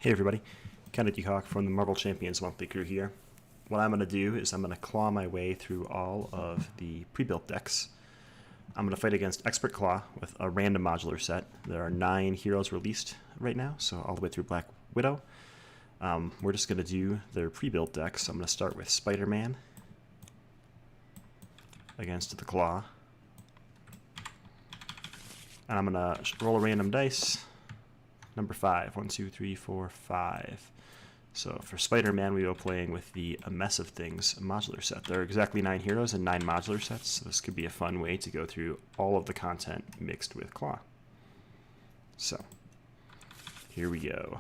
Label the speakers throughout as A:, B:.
A: Hey everybody, Kennedy Hawk from the Marvel Champions Monthly Crew here. What I'm going to do is I'm going to claw my way through all of the pre-built decks. I'm going to fight against Expert Claw with a random modular set. There are 9 heroes released right now, so all the way through Black Widow. We're just going to do their pre-built decks. So I'm going to start with Spider-Man against the Claw. And I'm going to roll a random dice. Number 5. 1, 2, 3, 4, 5. So for Spider-Man, we go playing with the A Mess of Things modular set. There are exactly 9 heroes and 9 modular sets, so this could be a fun way to go through all of the content mixed with Claw. So, here we go.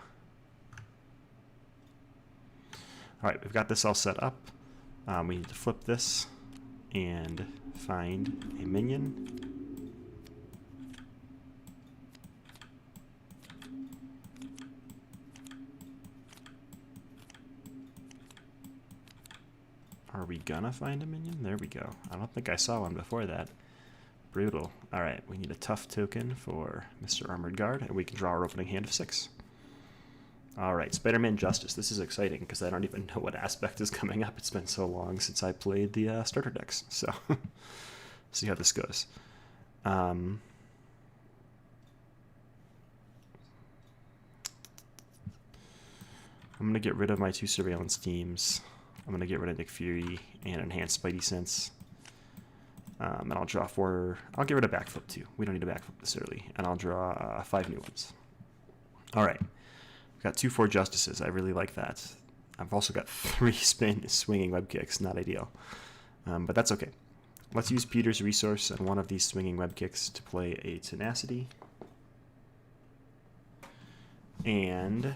A: Alright, we've got this all set up. We need to flip this and find a minion. Are we gonna find a minion? There we go. I don't think I saw one before that. Brutal. Alright, we need a tough token for Mr. Armored Guard, and we can draw our opening hand of 6. Alright, Spider-Man Justice. This is exciting, because I don't even know what aspect is coming up. It's been so long since I played the starter decks, so see how this goes. I'm going to get rid of my 2 surveillance teams. I'm going to get rid of Nick Fury and enhance Spidey Sense. And I'll draw 4. I'll get rid of Backflip too. We don't need a Backflip this early. And I'll draw 5 new ones. Alright. We've got 2/4 Justices. I really like that. I've also got 3 swinging web kicks. Not ideal. But that's okay. Let's use Peter's resource and one of these swinging web kicks to play a Tenacity. And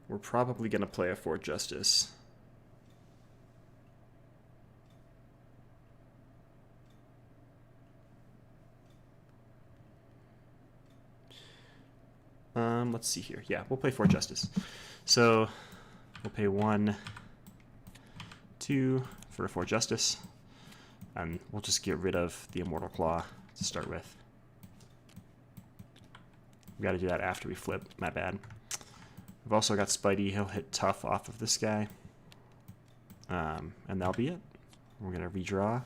A: we're probably going to play a 4 Justice. Let's see here. Yeah, we'll play 4 Justice. So we'll pay 1, 2 for a 4 Justice. And we'll just get rid of the Immortal Claw to start with. We got to do that after we flip. My bad. We've also got Spidey. He'll hit tough off of this guy. And that'll be it. We're going to redraw.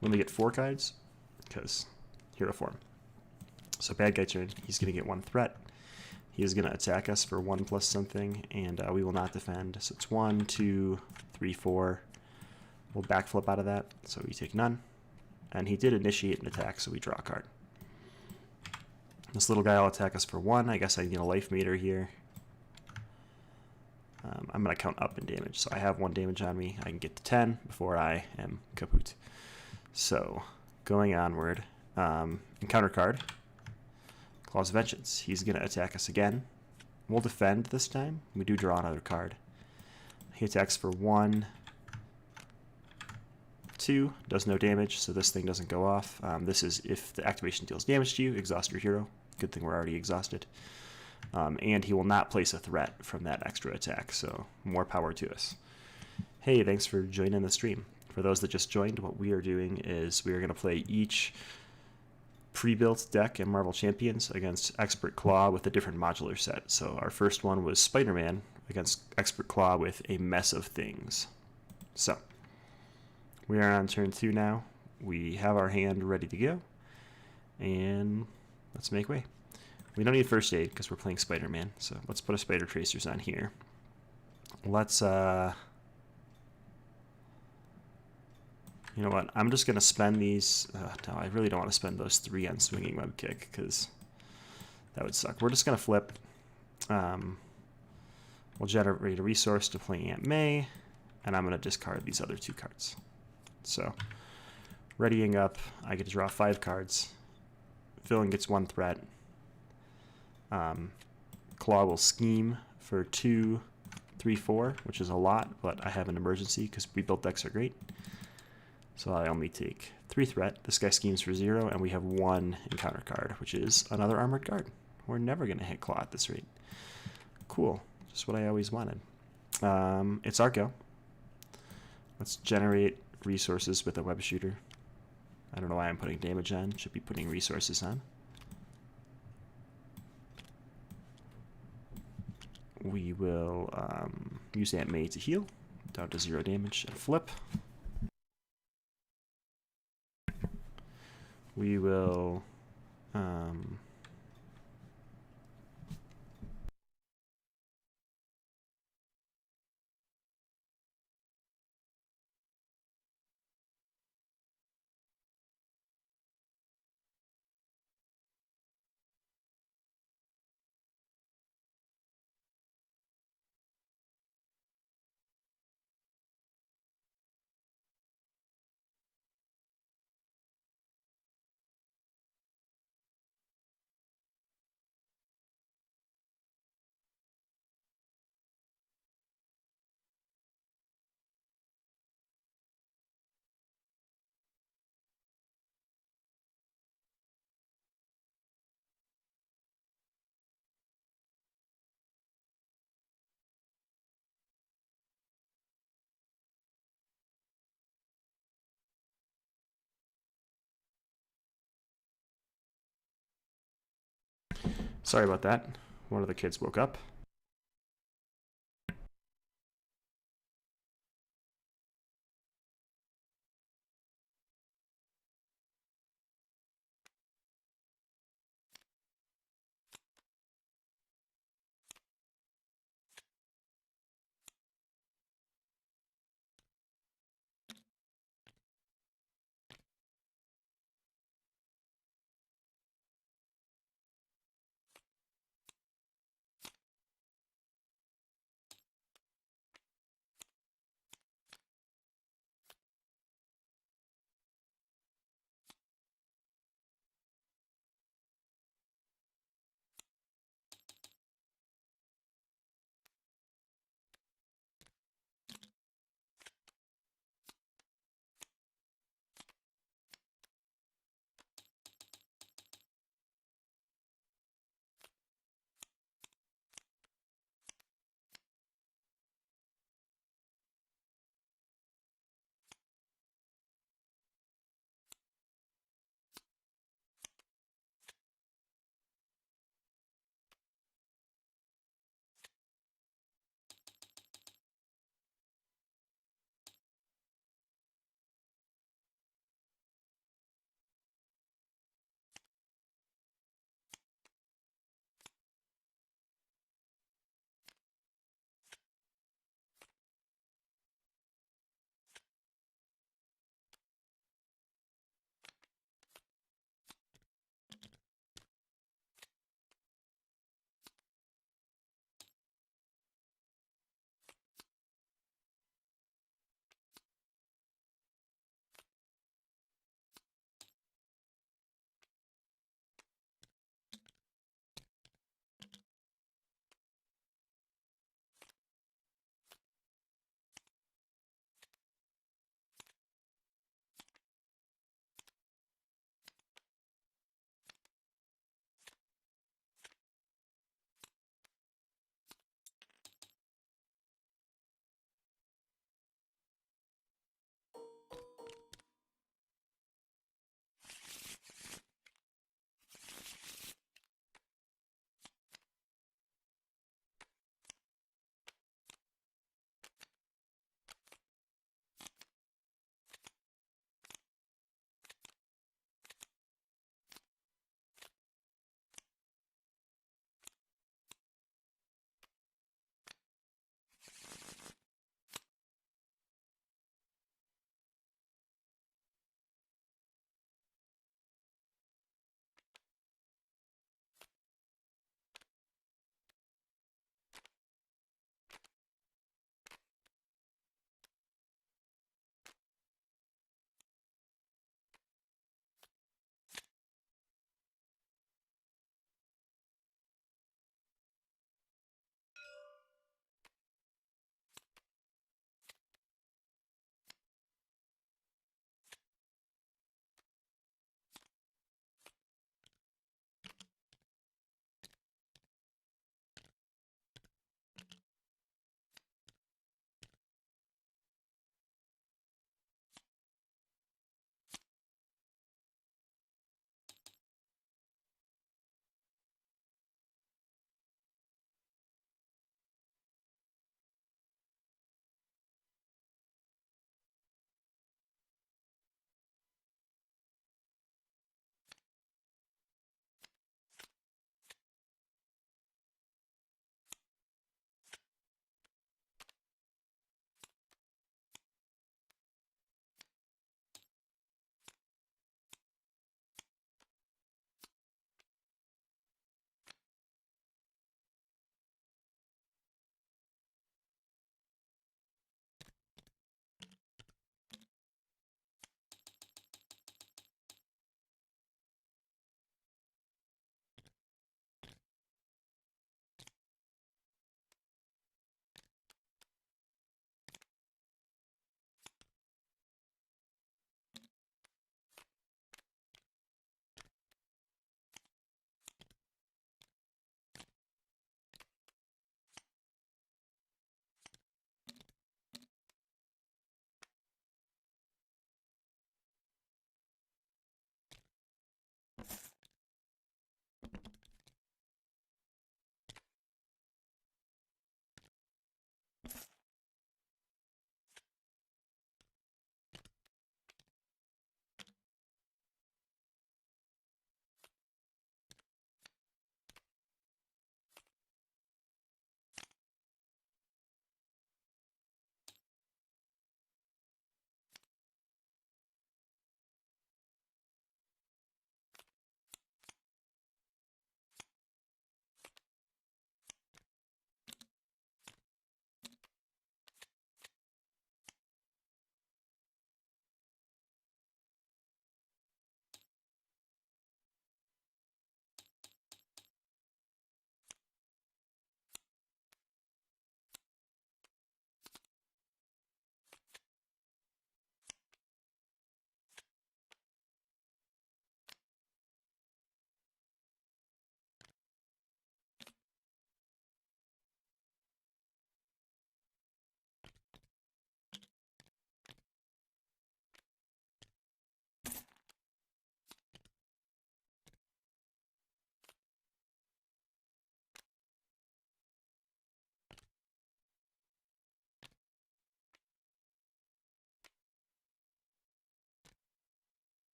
A: We only get 4 cards because hero form. So bad guy turn. He's going to get 1 threat. He is going to attack us for 1 plus something, and we will not defend. So it's 1, 2, 3, 4. We'll backflip out of that, so we take none. And he did initiate an attack, so we draw a card. This little guy will attack us for 1. I guess I need a life meter here. I'm going to count up in damage, so I have 1 damage on me. I can get to 10 before I am kaput. So, going onward, encounter card, Claw's Vengeance. He's going to attack us again. We'll defend this time. We do draw another card. He attacks for 1, 2, does no damage, so this thing doesn't go off. This is if the activation deals damage to you, exhaust your hero. Good thing we're already exhausted. And he will not place a threat from that extra attack, so more power to us. Hey, thanks for joining the stream. For those that just joined, what we are doing is we are going to play each pre-built deck in Marvel Champions against Expert Claw with a different modular set. So our first one was Spider-Man against Expert Claw with A Mess of Things. So we are on turn 2 now. We have our hand ready to go, and let's make way. We don't need first aid because we're playing Spider-Man, so let's put a Spider Tracers on here. Let's, you know what, I'm just going to spend these. No, I really don't want to spend those 3 on Swinging Web Kick because that would suck. We're just going to flip. We'll generate a resource to play Aunt May, and I'm going to discard these other 2 cards. So, readying up, I get to draw 5 cards. Villain gets 1 threat. Claw will scheme for 2, 3, 4, which is a lot, but I have an emergency because pre-built decks are great. So I only take 3 threat. This guy schemes for 0, and we have 1 encounter card, which is another Armored Guard. We're never going to hit Claw at this rate. Cool. Just what I always wanted. It's our go. Let's generate resources with a web shooter. I don't know why I'm putting damage on. Should be putting resources on. We will use Aunt May to heal, down to 0 damage, and flip. We will sorry about that. One of the kids woke up.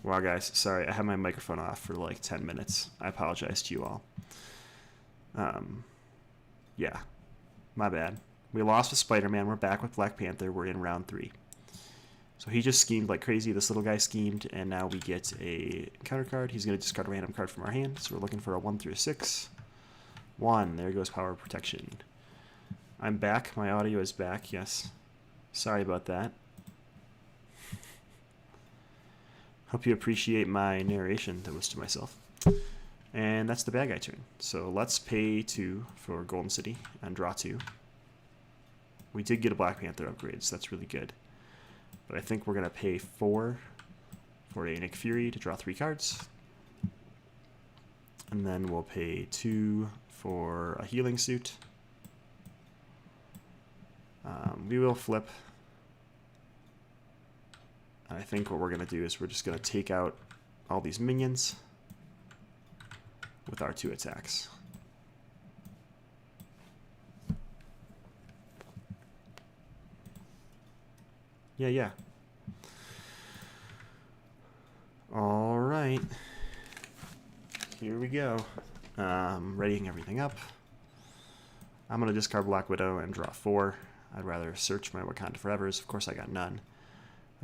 A: Wow, guys, sorry, I had my microphone off for like 10 minutes. I apologize to you all. Yeah, my bad. We lost with Spider-Man. We're back with Black Panther. We're in round 3. So he just schemed like crazy. This little guy schemed, and now we get a counter card. He's going to discard a random card from our hand. So we're looking for a 1 through a 6. 1. There goes Power of Protection. I'm back. My audio is back. Yes. Sorry about that. Hope you appreciate my narration that was to myself. And that's the bad guy turn. So let's pay 2 for Golden City and draw 2. We did get a Black Panther upgrade, so that's really good. But I think we're going to pay 4 for a Nick Fury to draw 3 cards. And then we'll pay 2 for a Healing Suit. We will flip. And I think what we're going to do is we're just going to take out all these minions with our 2 attacks. Yeah. All right. Here we go. Readying everything up. I'm going to discard Black Widow and draw 4. I'd rather search my Wakanda Forevers. Of course, I got none.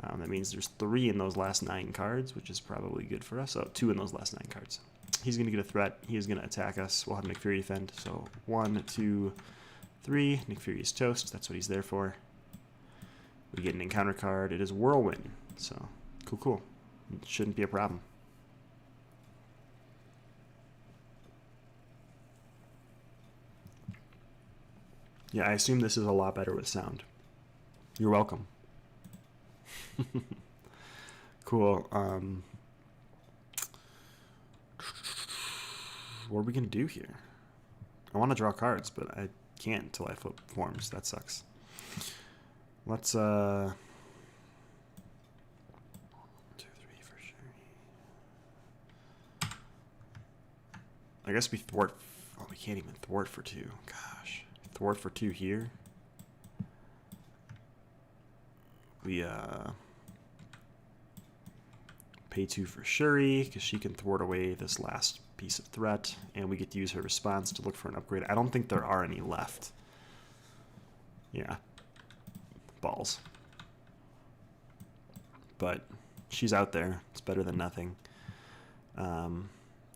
A: That means there's 3 in those last 9 cards, which is probably good for us. Oh, 2 in those last 9 cards. He's going to get a threat. He is going to attack us. We'll have Nick Fury defend. So 1, 2, 3. Nick Fury is toast. That's what he's there for. We get an encounter card. It is Whirlwind. So, cool. It shouldn't be a problem. Yeah, I assume this is a lot better with sound. You're welcome. Cool. What are we going to do here? I want to draw cards, but I can't until I flip forms. That sucks. Let's, 2, 3 for sure. I guess we thwart. Oh, we can't even thwart for 2. Gosh. Thwart for 2 here. We, pay 2 for Shuri, because she can thwart away this last piece of threat, and we get to use her response to look for an upgrade. I don't think there are any left. Yeah. Balls. But she's out there. It's better than nothing.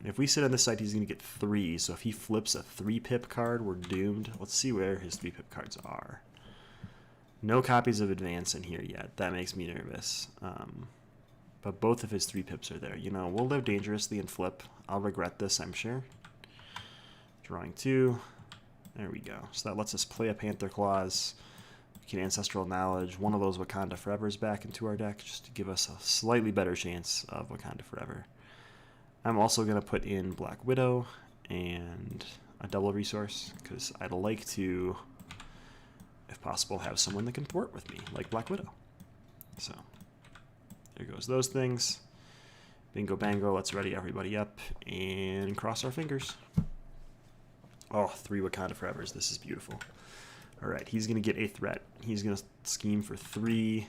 A: If we sit on this side, he's going to get 3. So if he flips a 3-pip card, we're doomed. Let's see where his 3-pip cards are. No copies of Advance in here yet. That makes me nervous. But both of his 3-pips are there. You know, we'll live dangerously and flip. I'll regret this, I'm sure. Drawing 2. There we go. So that lets us play a Panther Claws. We can Ancestral Knowledge one of those Wakanda Forevers back into our deck just to give us a slightly better chance of Wakanda Forever. I'm also going to put in Black Widow and a double resource because I'd like to, if possible, have someone that can thwart with me, like Black Widow. So there goes those things. Bingo bango, let's ready everybody up and cross our fingers. Oh, 3 Wakanda Forevers. This is beautiful. All right, he's going to get a threat. He's going to scheme for 3.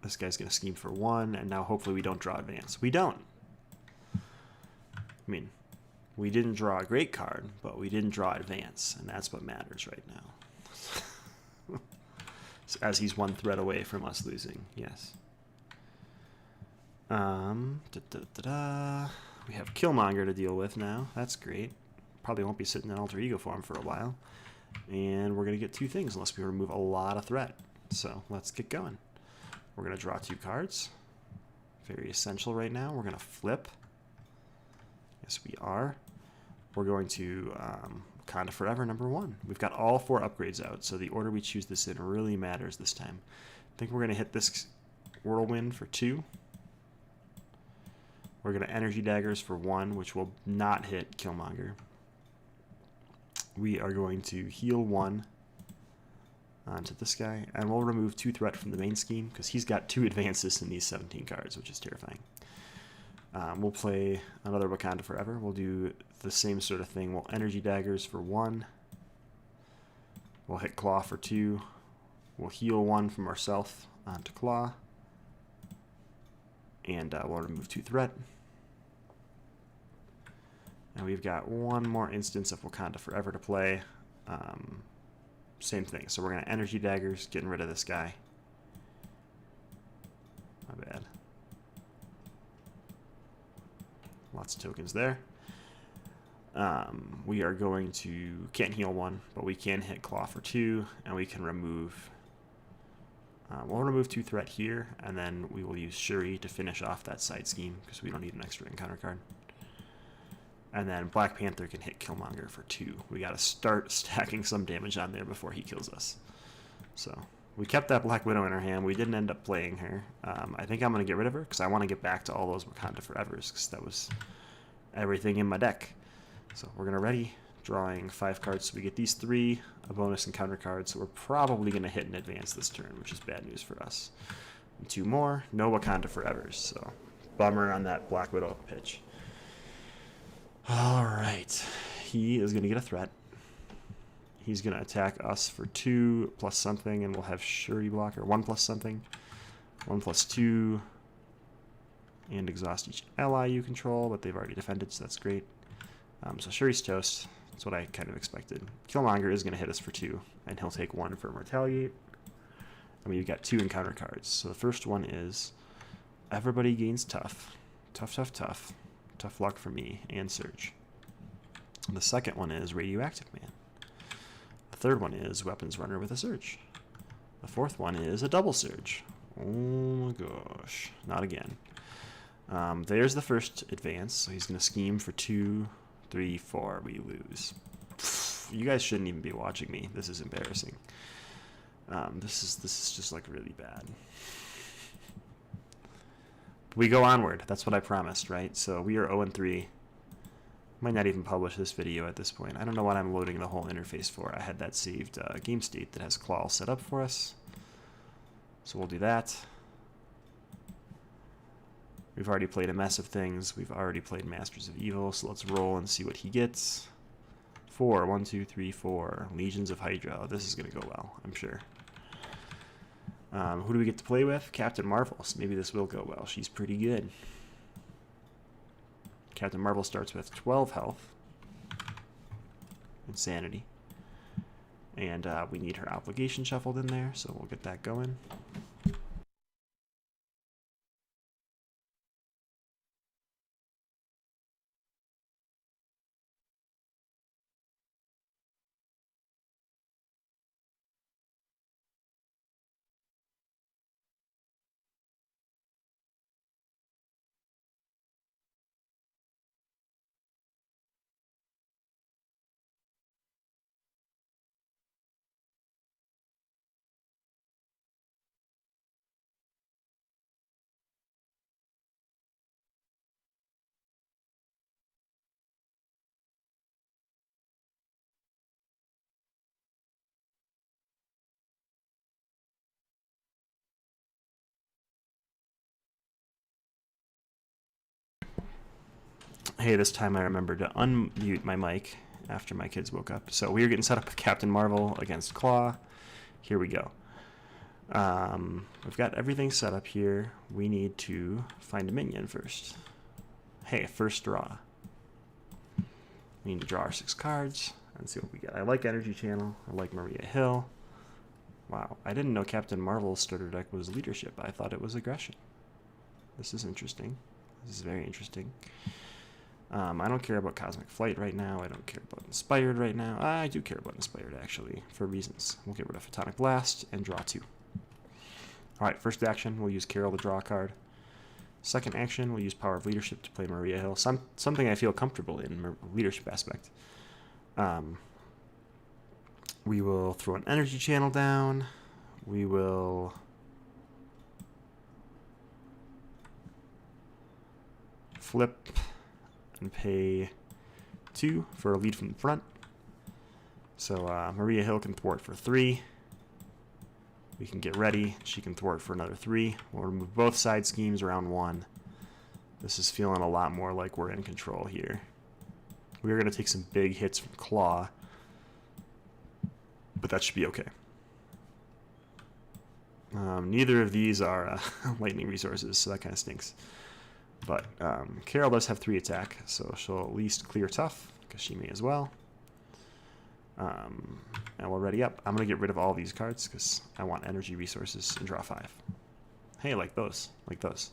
A: This guy's going to scheme for 1, and now hopefully we don't draw Advance. We don't. I mean, we didn't draw a great card, but we didn't draw Advance, and that's what matters right now. As he's 1 threat away from us losing, yes. We have Killmonger to deal with now. That's great. Probably won't be sitting in alter ego form for a while. And we're going to get 2 things unless we remove a lot of threat. So let's get going. We're going to draw 2 cards. Very essential right now. We're going to flip. Yes, we are. We're going to Wakanda Forever #1. We've got all 4 upgrades out, so the order we choose this in really matters this time. I think we're going to hit this Whirlwind for 2. We're going to Energy Daggers for 1, which will not hit Killmonger. We are going to heal 1 onto this guy, and we'll remove 2 threat from the main scheme because he's got 2 advances in these 17 cards, which is terrifying. We'll play another Wakanda Forever. We'll do the same sort of thing. We'll Energy Daggers for 1. We'll hit Claw for 2. We'll heal 1 from ourselves onto Claw. And we'll remove 2 threat. And we've got one more instance of Wakanda Forever to play. Same thing. So we're going to Energy Daggers, getting rid of this guy. My bad. Lots of tokens there. We are going to, can't heal 1, but we can hit Claw for 2, and we can remove, we'll remove 2 threat here, and then we will use Shuri to finish off that side scheme, because we don't need an extra encounter card. And then Black Panther can hit Killmonger for 2. We got to start stacking some damage on there before he kills us. So we kept that Black Widow in our hand. We didn't end up playing her. I think I'm going to get rid of her because I want to get back to all those Wakanda Forevers because that was everything in my deck. So we're going to ready, drawing 5 cards. So we get these 3, a bonus encounter card. So we're probably going to hit in advance this turn, which is bad news for us. And 2 more, no Wakanda Forevers. So bummer on that Black Widow pitch. All right, he is going to get a threat. He's going to attack us for 2 plus something, and we'll have Shuri blocker. 1 plus something, 1 plus 2, and exhaust each ally you control, but they've already defended, so that's great. So Shuri's toast. That's what I kind of expected. Killmonger is going to hit us for 2, and he'll take 1 for Retaliate. And we've got 2 encounter cards. So the first one is everybody gains tough. Tough, tough, tough. Tough luck for me and Surge. The second one is Radioactive Man. The third one is Weapons Runner with a Surge. The fourth one is a double Surge. Oh my gosh. Not again. There's the first advance. So he's going to scheme for 2, 3, 4. We lose. You guys shouldn't even be watching me. This is embarrassing. This is just like really bad. We go onward. That's what I promised, right? So we are 0-3. Might not even publish this video at this point. I don't know what I'm loading the whole interface for. I had that saved game state that has Claw set up for us. So we'll do that. We've already played a mess of things. We've already played Masters of Evil, so let's roll and see what he gets. 4. 1, 2, 3, 4. Legions of Hydra. This is going to go well, I'm sure. Who do we get to play with? Captain Marvel. So maybe this will go well. She's pretty good. Captain Marvel starts with 12 health. Insanity. And we need her obligation shuffled in there, so we'll get that going. Hey, this time I remembered to unmute my mic after my kids woke up. So we are getting set up with Captain Marvel against Claw. Here we go. We've got everything set up here. We need to find a minion first. Hey, first draw. We need to draw our 6 cards and see what we get. I like Energy Channel. I like Maria Hill. Wow, I didn't know Captain Marvel's starter deck was leadership. I thought it was aggression. This is interesting. This is very interesting. I don't care about Cosmic Flight right now. I don't care about Inspired right now. I do care about Inspired, actually, for reasons. We'll get rid of Photonic Blast and draw 2. Alright, first action, we'll use Carol to draw a card. Second action, we'll use Power of Leadership to play Maria Hill. Something I feel comfortable in, leadership aspect. We will throw an Energy Channel down. We will flip and pay 2 for a lead from the front. So Maria Hill can thwart for 3. We can get ready. She can thwart for another 3. We'll remove both side schemes around 1. This is feeling a lot more like we're in control here. We're going to take some big hits from Claw, but that should be okay. Neither of these are lightning resources, so that kind of stinks. But Carol does have 3 attack, so she'll at least clear tough, because she may as well. And we're ready up. I'm going to get rid of all these cards, because I want energy resources and draw 5. Hey, like those. Like those.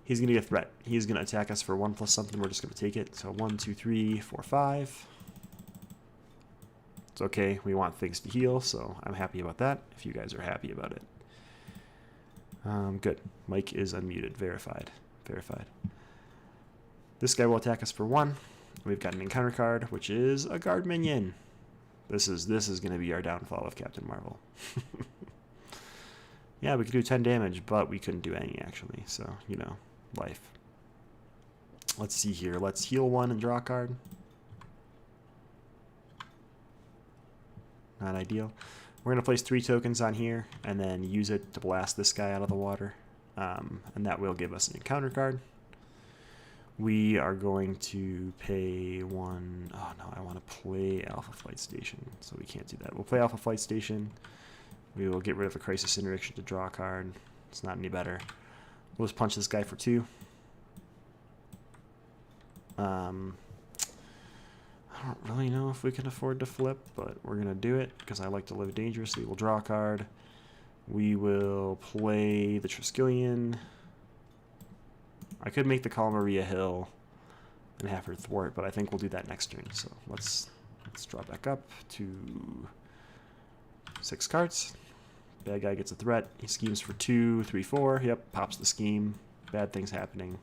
A: He's going to get a threat. He's going to attack us for 1 plus something. We're just going to take it. So 1, 2, 3, 4, 5. It's okay. We want things to heal, so I'm happy about that, if you guys are happy about it. Good. Mike is unmuted. Verified. Verified. This guy will attack us for 1. We've got an encounter card, which is a guard minion. This is going to be our downfall of Captain Marvel. Yeah, we could do 10 damage, but we couldn't do any, actually. So, you know, life. Let's see here. Let's heal 1 and draw a card. Not ideal. We're going to place 3 tokens on here, and then use it to blast this guy out of the water. And that will give us an encounter card. We are going to pay 1... Oh, no, I want to play Alpha Flight Station, so we can't do that. We'll play Alpha Flight Station. We will get rid of a Crisis Interaction to draw a card. It's not any better. We'll just punch this guy for 2. I don't really know if we can afford to flip, but we're going to do it because I like to live dangerously. We'll draw a card. We will play the Triskelion. I could make the call Maria Hill and have her thwart, but I think we'll do that next turn. So let's draw back up to 6 cards. Bad guy gets a threat. He schemes for 2, 3, 4. Yep, pops the scheme. Bad things happening.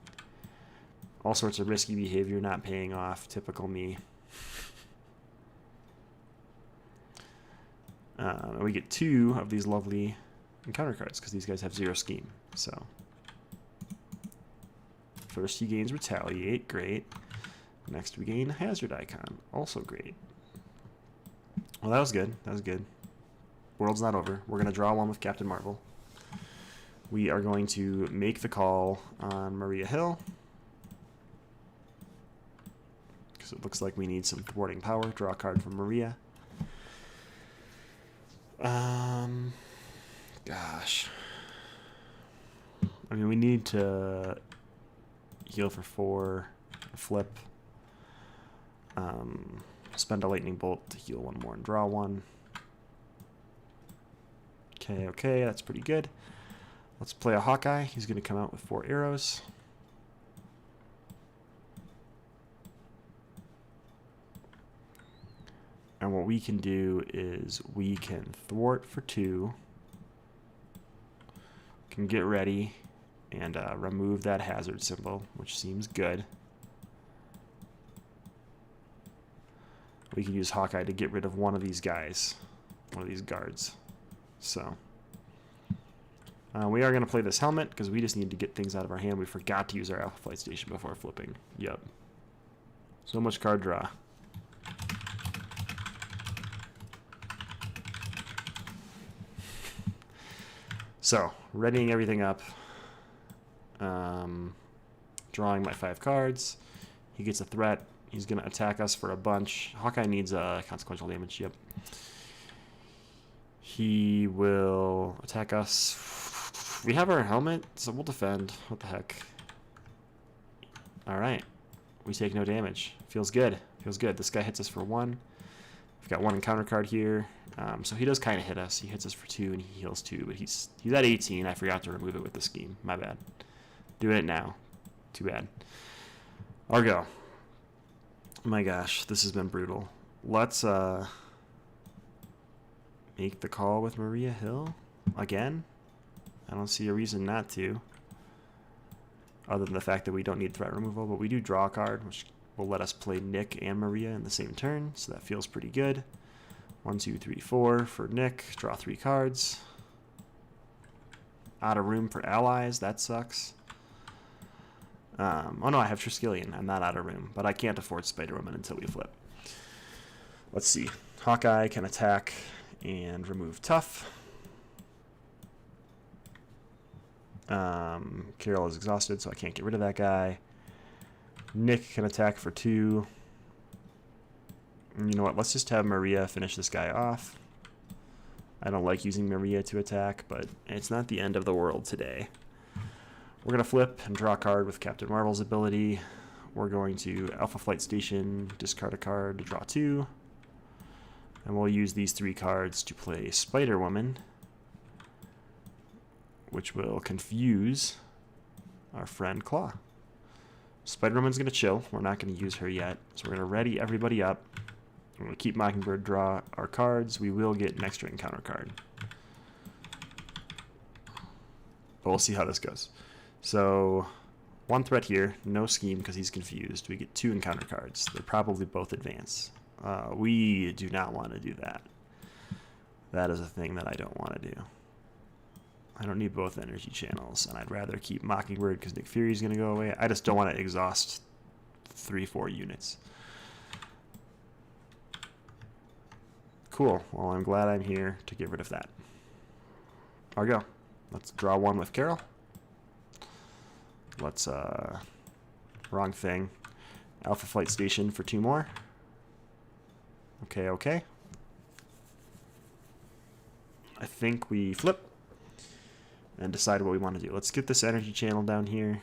A: All sorts of risky behavior not paying off. Typical me. And we get 2 of these lovely encounter cards because these guys have 0 scheme. So first he gains Retaliate. Great. Next we gain Hazard Icon. Also great. Well, that was good. That was good. World's not over. We're going to draw 1 with Captain Marvel. We are going to make the call on Maria Hill. Because it looks like we need some thwarting power. Draw a card from Maria. Gosh. I mean, we need to heal for 4, flip. Spend a lightning bolt to heal 1 more and draw 1. Okay, that's pretty good. Let's play a Hawkeye. He's going to come out with 4 arrows. And what we can do is we can thwart for 2. Can get ready and remove that hazard symbol, which seems good. We can use Hawkeye to get rid of one of these guys, one of these guards. So we are going to play this helmet because we just need to get things out of our hand. We forgot to use our Alpha Flight Station before flipping. Yep. So much card draw. So, readying everything up. Drawing my 5 cards. He gets a threat. He's going to attack us for a bunch. Hawkeye needs consequential damage. Yep. He will attack us. We have our helmet, so we'll defend. What the heck? Alright. We take no damage. Feels good. Feels good. This guy hits us for 1. We've got 1 encounter card here. So he does kind of hit us. He hits us for 2 and he heals 2, but he's at 18. I forgot to remove it with the scheme. My bad. Doing it now. Too bad. Argo. Oh my gosh, this has been brutal. Let's make the call with Maria Hill again. I don't see a reason not to, other than the fact that we don't need threat removal, but we do draw a card, which will let us play Nick and Maria in the same turn, so that feels pretty good. 1, 2, 3, 4 for Nick. Draw 3 cards. Out of room for allies. That sucks. Oh no, I have Triskelion. I'm not out of room, but I can't afford Spider-Woman until we flip. Let's see. Hawkeye can attack and remove tough. Carol is exhausted, so I can't get rid of that guy. Nick can attack for 2. You know what? Let's just have Maria finish this guy off. I don't like using Maria to attack, but it's not the end of the world today. We're going to flip and draw a card with Captain Marvel's ability. We're going to Alpha Flight Station, discard a card to draw 2. And we'll use these 3 cards to play Spider-Woman, which will confuse our friend Claw. Spider-Woman's going to chill. We're not going to use her yet. So we're going to ready everybody up. We're going to keep Mockingbird draw our cards. We will get an extra encounter card. But we'll see how this goes. So 1 threat here, no scheme because he's confused. We get 2 encounter cards. They're probably both advance. We do not want to do that. That is a thing that I don't want to do. I don't need both energy channels, and I'd rather keep Mockingbird because Nick Fury's going to go away. I just don't want to exhaust 3-4 units. Cool. Well, I'm glad I'm here to get rid of that. There we go. Let's draw 1 with Carol. Let's, wrong thing. Alpha Flight Station for 2 more. Okay, okay. I think we flip and decide what we want to do. Let's get this energy channel down here.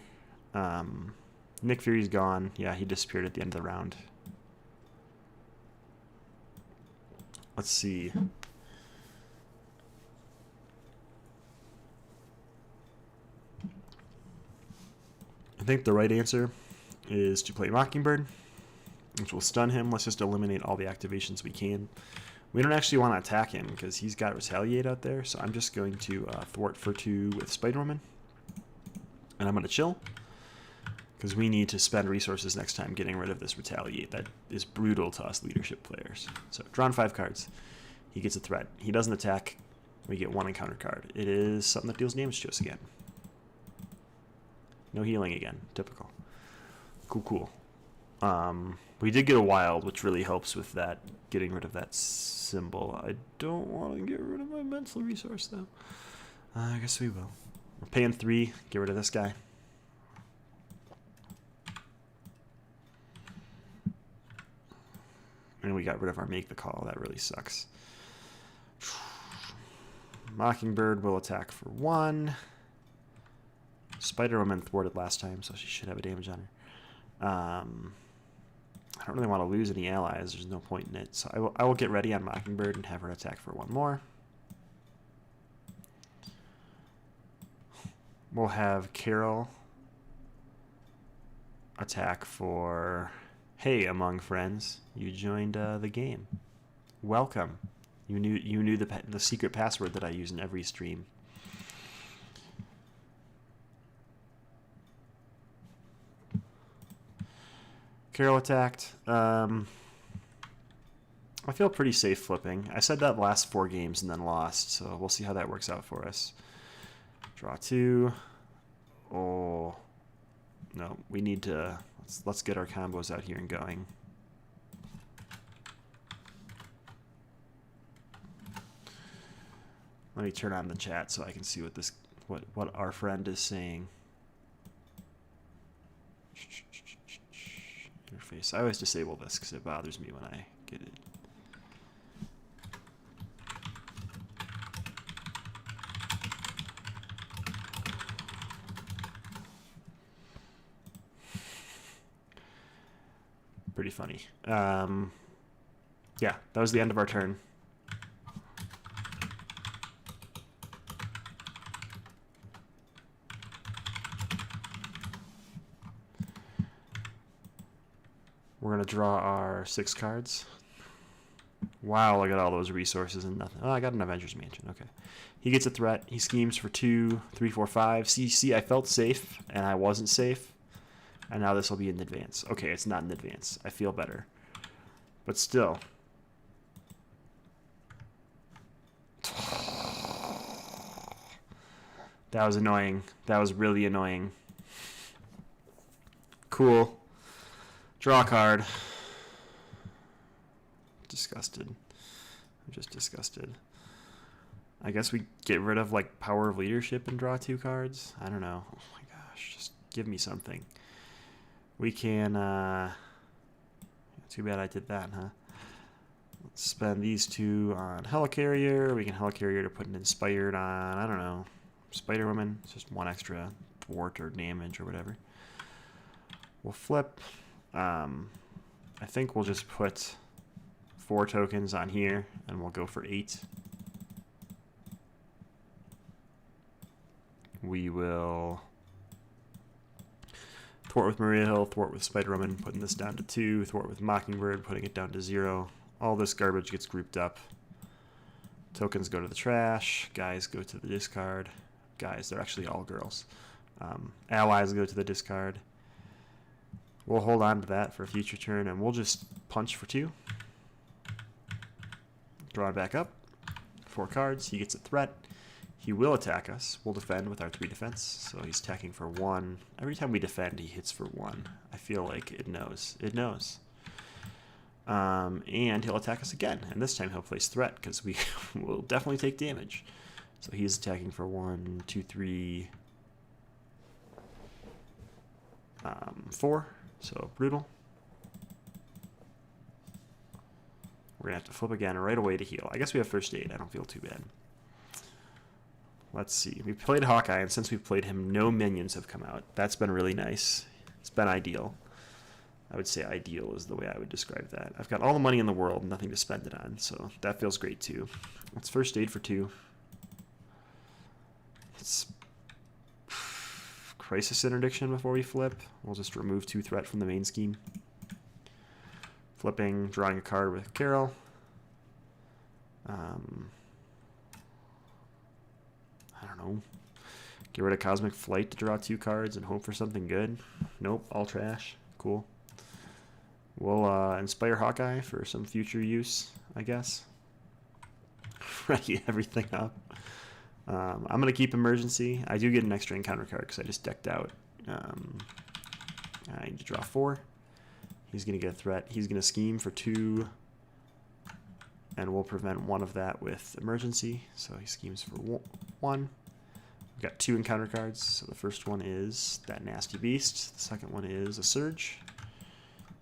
A: Nick Fury's gone. Yeah, he disappeared at the end of the round. Let's see. I think the right answer is to play Mockingbird, which will stun him. Let's just eliminate all the activations we can. We don't actually want to attack him because he's got Retaliate out there, so I'm just going to thwart for 2 with Spider-Woman. And I'm going to chill because we need to spend resources next time getting rid of this Retaliate. That is brutal to us leadership players. So drawn 5 cards. He gets a threat. He doesn't attack. We get 1 encounter card. It is something that deals damage to us again. No healing again. Typical. Cool, cool. We did get a wild, which really helps with that, getting rid of that symbol. I don't want to get rid of my mental resource, though. I guess we will. We're paying 3. Get rid of this guy. And we got rid of our Make the Call. That really sucks. Mockingbird will attack for 1. Spider-Woman thwarted last time, so she should have a damage on her. I don't really want to lose any allies. There's no point in it. So I will get ready on Mockingbird and have her attack for 1 more. We'll have Carol attack for, hey, among friends, you joined the game. Welcome. You knew the secret password that I use in every stream. Carol attacked. I feel pretty safe flipping. I said that last 4 games and then lost, so we'll see how that works out for us. Draw 2. Oh, no, we need to. Let's get our combos out here and going. Let me turn on the chat so I can see what our friend is saying. Interface. I always disable this because it bothers me when I get it. Pretty funny. Yeah, that was the end of our turn. We're going to draw our 6 cards. Wow, look at all those resources and nothing. Oh, I got an Avengers Mansion. Okay. He gets a threat. He schemes for 2, 3, 4, 5. See, I felt safe, and I wasn't safe. And now this will be in advance. Okay, it's not in advance. I feel better. But still. That was annoying. That was really annoying. Cool. Draw a card. Disgusted. I'm just disgusted. I guess we get rid of like Power of Leadership and draw 2 cards. I don't know. Oh my gosh, just give me something. We can too bad I did that, huh? Let's spend these 2 on Helicarrier. We can Helicarrier to put an Inspired on, I don't know, Spider-Woman. It's just 1 extra thwart or damage or whatever. We'll flip. I think we'll just put 4 tokens on here, and we'll go for 8. We will thwart with Maria Hill, thwart with Spider-Woman, putting this down to 2, thwart with Mockingbird, putting it down to 0. All this garbage gets grouped up. Tokens go to the trash, guys go to the discard. Guys, they're actually all girls. Allies go to the discard. We'll hold on to that for a future turn, and we'll just punch for 2. Draw it back up. 4 cards. He gets a threat. He will attack us. We'll defend with our 3 defense. So he's attacking for 1. Every time we defend, he hits for 1. I feel like it knows. It knows. And he'll attack us again. And this time he'll place threat, because we will definitely take damage. So he's attacking for 1, 2, 3, 4. So brutal. We're going to have to flip again right away to heal. I guess we have first aid. I don't feel too bad. Let's see. We played Hawkeye, and since we've played him, no minions have come out. That's been really nice. It's been ideal. I would say ideal is the way I would describe that. I've got all the money in the world, nothing to spend it on, so that feels great too. Let's first aid for 2. Let's Crisis Interdiction before we flip. We'll just remove 2 threat from the main scheme. Flipping, drawing a card with Carol. I don't know. Get rid of Cosmic Flight to draw 2 cards and hope for something good. Nope, all trash. Cool. We'll Inspire Hawkeye for some future use, I guess. Ready everything up. I'm going to keep Emergency. I do get an extra encounter card because I just decked out. I need to draw 4. He's going to get a threat. He's going to scheme for 2. And we'll prevent 1 of that with Emergency. So he schemes for 1. We've got 2 encounter cards. So the first one is that Nasty Beast. The second one is a Surge.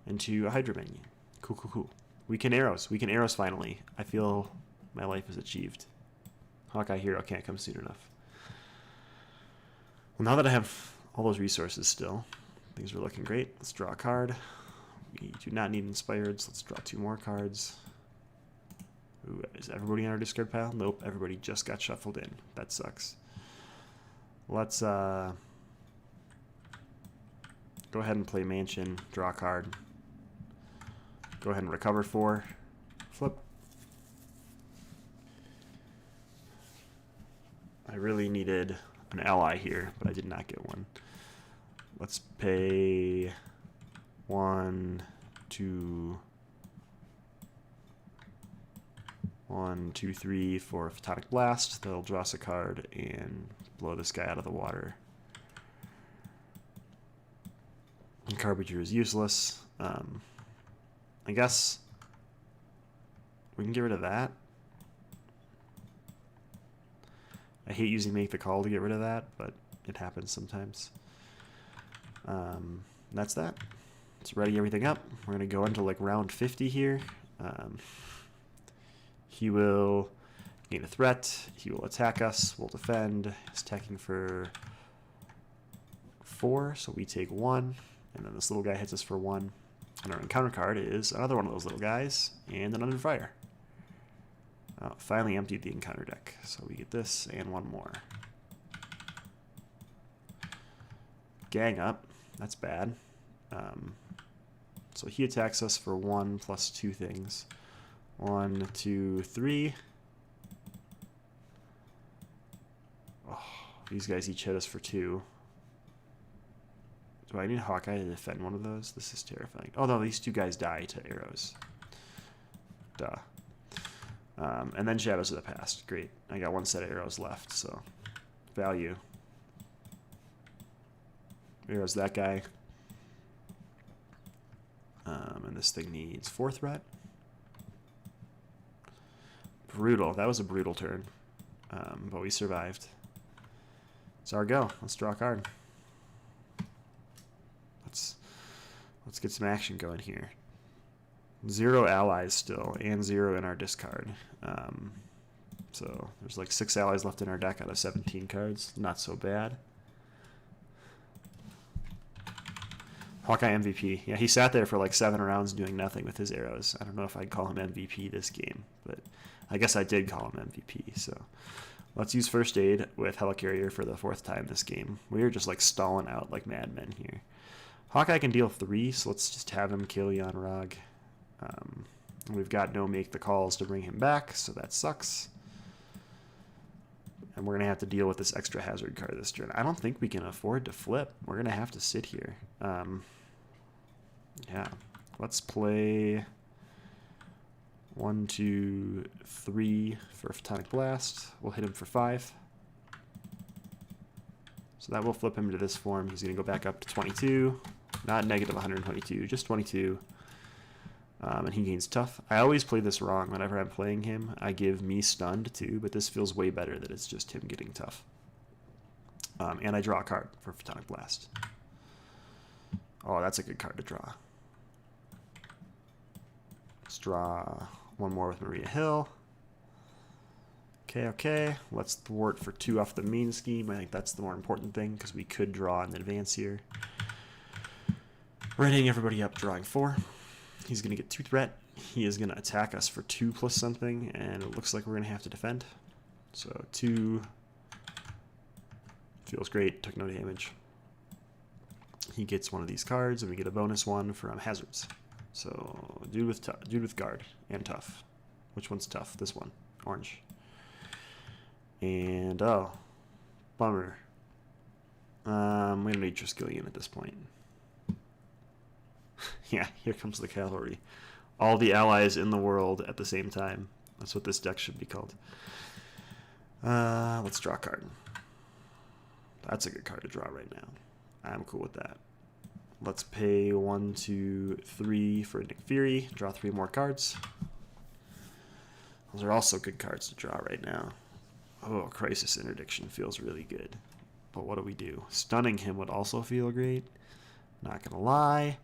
A: Into a Hydra minion. Cool, cool, cool. We can arrows. We can arrows finally. I feel my life is achieved. Hawkeye Hero can't come soon enough. Well, now that I have all those resources still, things are looking great. Let's draw a card. We do not need Inspireds. Let's draw 2 more cards. Ooh, is everybody on our discard pile? Nope, everybody just got shuffled in. That sucks. Let's go ahead and play Mansion, draw a card. Go ahead and recover 4. Flip. I really needed an ally here, but I did not get one. Let's pay 1, 2, 1, 2, 3 for Photonic Blast. That'll draw us a card and blow this guy out of the water. And Carbinger is useless. I guess we can get rid of that. I hate using Make the Call to get rid of that, but it happens sometimes. That's that. Let's ready everything up. We're going to go into like round 50 here. He will gain a threat. He will attack us. We'll defend. He's attacking for 4, so we take 1. And then this little guy hits us for 1. And our encounter card is another one of those little guys, and an Under Fire. Finally emptied the encounter deck, so we get this and 1 more. Gang up, that's bad. So he attacks us for 1 plus 2 things. 1, 2, 3. Oh, these guys each hit us for 2. Do I need Hawkeye to defend one of those? This is terrifying. Oh no, these 2 guys die to arrows. Duh. And then Shadows of the Past. Great. I got 1 set of arrows left, so value. Arrows that guy. And this thing needs 4 threat. Brutal. That was a brutal turn. But we survived. It's our go. Let's draw a card. Let's get some action going here. 0 allies still, and 0 in our discard. So there's like 6 allies left in our deck out of 17 cards. Not so bad. Hawkeye MVP. Yeah, he sat there for like 7 rounds doing nothing with his arrows. I don't know if I'd call him MVP this game, but I guess I did call him MVP. So let's use First Aid with Helicarrier for the 4th time this game. We are just like stalling out like madmen here. Hawkeye can deal 3, so let's just have him kill Yon-Rogg. We've got no make the calls to bring him back, so that sucks. And we're going to have to deal with this extra hazard card this turn. I don't think we can afford to flip. We're going to have to sit here. Yeah. Let's play 1, 2, 3 for Photonic Blast. We'll hit him for 5. So that will flip him to this form. He's going to go back up to 22. Not negative 122, just 22. And he gains tough. I always play this wrong whenever I'm playing him. I give me stunned too, but this feels way better that it's just him getting tough. And I draw a card for Photonic Blast. Oh, that's a good card to draw. Let's draw one more with Maria Hill. Okay. Let's thwart for 2 off the main scheme. I think that's the more important thing because we could draw in advance here. We're hitting everybody up, drawing 4. He's going to get 2 threat. He is going to attack us for 2 plus something, and it looks like we're going to have to defend. So 2 feels great, took no damage. He gets one of these cards, and we get a bonus one from hazards. So dude with guard and tough. Which one's tough? This one, orange. And oh, bummer. We don't need Triskelion at this point. Yeah, here comes the cavalry. All the allies in the world at the same time. That's what this deck should be called. Let's draw a card. That's a good card to draw right now. I'm cool with that. Let's pay 1, 2, 3 for Nick Fury. Draw 3 more cards. Those are also good cards to draw right now. Oh, Crisis Interdiction feels really good. But what do? Stunning him would also feel great. Not gonna lie.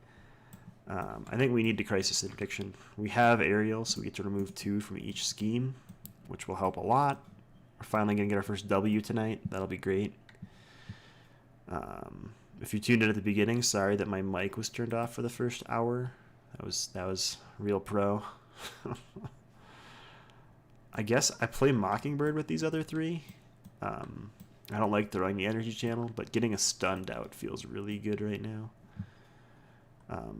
A: I think we need to Crisis Interdiction. We have Aerial, so we get to remove 2 from each scheme, which will help a lot. We're finally going to get our first W tonight. That'll be great. If you tuned in at the beginning, sorry that my mic was turned off for the first hour. That was real pro. I guess I play Mockingbird with these other 3. I don't like throwing the energy channel, but getting a stunned out feels really good right now.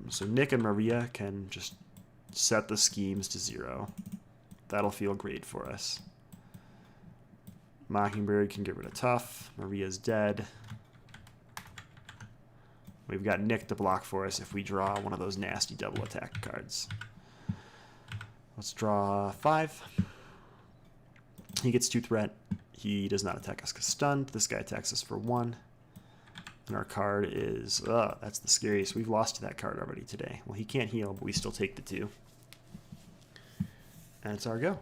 A: So Nick and Maria can just set the schemes to 0. That'll feel great for us. Mockingbird can get rid of tough. Maria's dead. We've got Nick to block for us if we draw one of those nasty double attack cards. Let's draw 5. He gets 2 threat. He does not attack us because stunned. This guy attacks us for 1. And our card is, that's the scariest. We've lost to that card already today. Well, he can't heal, but we still take the 2. And it's our go.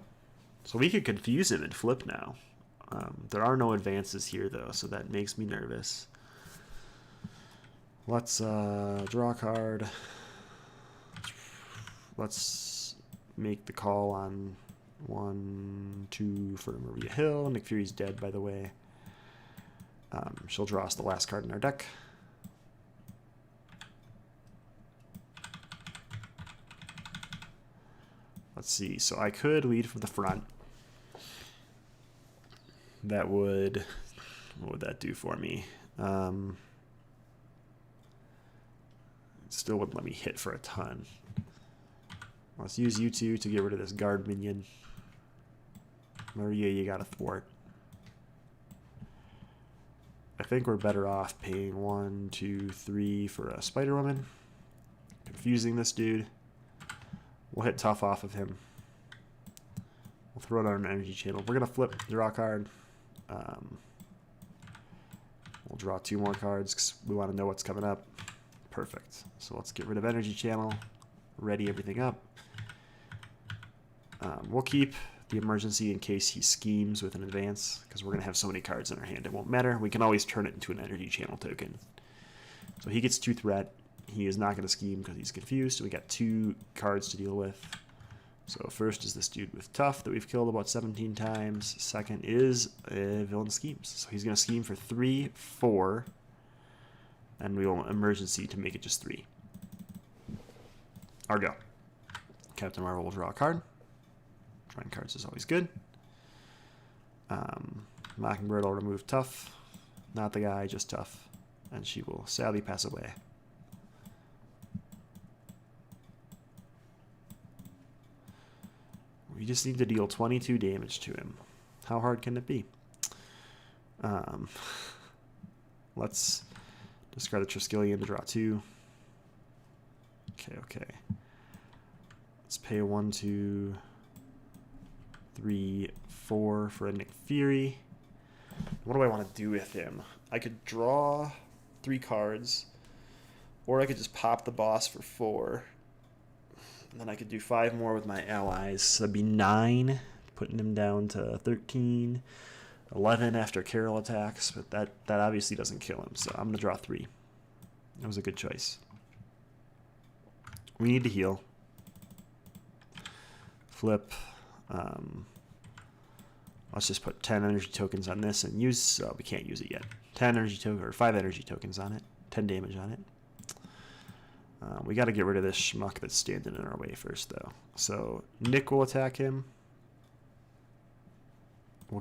A: So we could confuse him and flip now. There are no advances here, though, so that makes me nervous. Let's draw a card. Let's make the call on 1, 2 for Maria Hill. Nick Fury's dead, by the way. She'll draw us the last card in our deck. Let's see. So I could lead from the front. That would... What would that do for me? It still wouldn't let me hit for a ton. Let's use you 2 to get rid of this guard minion. Maria, you got a thwart. I think we're better off paying 1, 2, 3 for a Spider-Woman. Confusing this dude. We'll hit tough off of him. We'll throw it on an energy channel. We're going to flip, draw a card. We'll draw 2 more cards because we want to know what's coming up. Perfect. So let's get rid of energy channel. Ready everything up. We'll keep the emergency in case he schemes with an advance, because we're going to have so many cards in our hand it won't matter. We can always turn it into an energy channel token. So he gets 2 threat. He is not going to scheme because he's confused. So we got 2 cards to deal with. So first is this dude with Tough that we've killed about 17 times. Second is Villain Schemes. So he's going to scheme for 3, 4. And we will emergency to make it just 3. Our go. Captain Marvel will draw a card. Drawing cards is always good. Mockingbird will remove Tough. Not the guy, just Tough. And she will sadly pass away. We just need to deal 22 damage to him. How hard can it be? Let's discard the Triskelion to draw 2. Okay. Let's pay 1, 2, 3, 4 for a Nick Fury. What do I want to do with him? I could draw 3 cards, or I could just pop the boss for 4. And then I could do 5 more with my allies. So that'd be 9, putting him down to 13, 11 after Carol attacks, but that obviously doesn't kill him, so I'm going to draw 3. That was a good choice. We need to heal. Flip. Let's just put 10 energy tokens on this and use... we can't use it yet. 10 energy tokens, or 5 energy tokens on it. 10 damage on it. We got to get rid of this schmuck that's standing in our way first, though. So Nick will attack him. No,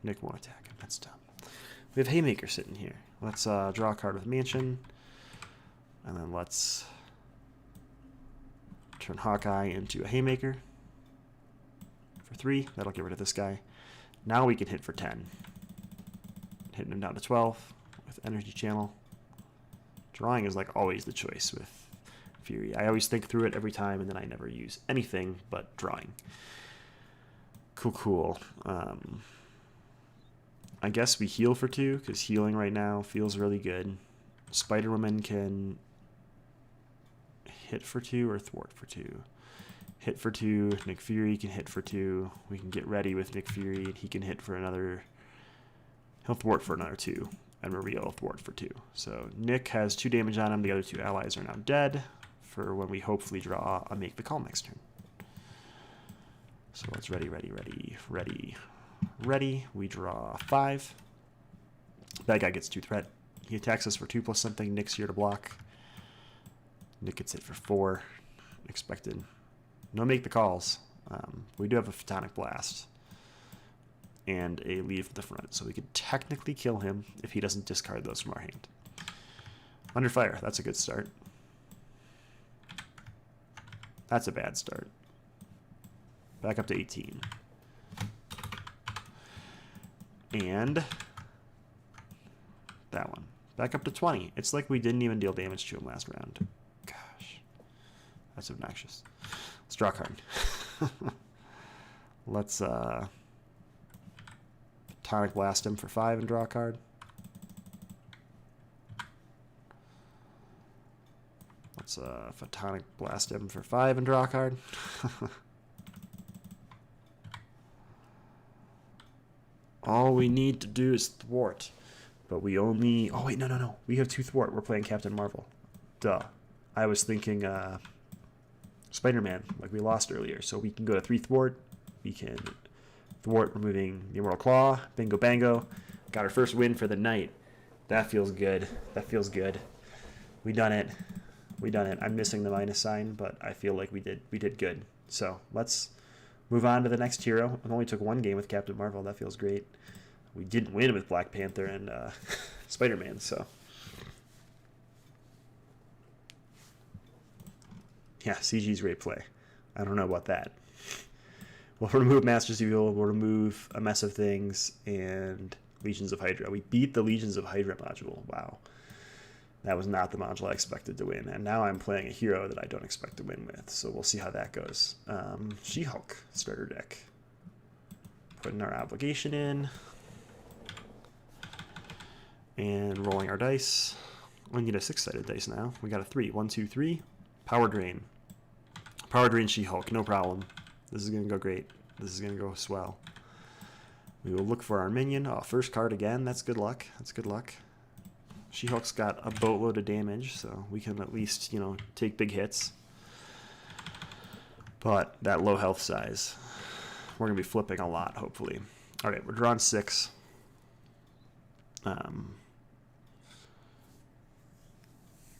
A: Nick won't attack him. That's dumb. We have Haymaker sitting here. Let's draw a card with Mansion. And then let's turn Hawkeye into a Haymaker for 3. That'll get rid of this guy. Now we can hit for 10. Hitting him down to 12 with Energy Channel. Drawing is like always the choice with Fury. I always think through it every time, and then I never use anything but drawing. Cool. I guess we heal for 2, because healing right now feels really good. Spider-Woman can hit for 2 or thwart for 2. Hit for 2. Nick Fury can hit for 2. We can get ready with Nick Fury, and he can hit for another... He'll thwart for another 2. And Maria will thwart for 2. So Nick has 2 damage on him. The other 2 allies are now dead for when we hopefully draw a Make the Call next turn. So let's ready. We draw 5. That guy gets 2 threat. He attacks us for 2 plus something. Nick's here to block. Nick gets hit for 4. Expected. No Make the Calls. We do have a Photonic Blast. And a Leave at the front. So we could technically kill him if he doesn't discard those from our hand. Under Fire. That's a good start. That's a bad start. Back up to 18. And that one. Back up to 20. It's like we didn't even deal damage to him last round. Gosh. That's obnoxious. Let's draw a card. Let's Photonic Blast him for 5 and draw a card. Let's Photonic Blast him for 5 and draw a card. All we need to do is thwart. But we only... Oh, wait, no. We have 2 thwart. We're playing Captain Marvel. Duh. I was thinking Spider-Man, like we lost earlier. So we can go to 3 thwart. We can thwart, removing the Immortal Claw. Bingo, bango. Got our first win for the night. That feels good. We done it. I'm missing the minus sign, but I feel like we did good. So let's move on to the next hero. It only took 1 game with Captain Marvel. That feels great. We didn't win with Black Panther and Spider-Man, so. Yeah, CG's great play. I don't know about that. We'll remove Masters of Evil, we'll remove A Mess of Things, and Legions of Hydra. We beat the Legions of Hydra module. Wow. That was not the module I expected to win. And now I'm playing a hero that I don't expect to win with. So we'll see how that goes. She-Hulk starter deck. Putting our obligation in. And rolling our dice. We need a 6-sided dice now. We got a 3. 1, 2, 3. Power Drain. Power Drain She-Hulk. No problem. This is going to go great. This is going to go swell. We will look for our minion. Oh, first card again. That's good luck. She-Hulk's got a boatload of damage, so we can at least, you know, take big hits. But that low health size, we're going to be flipping a lot, hopefully. All right, we're drawing 6.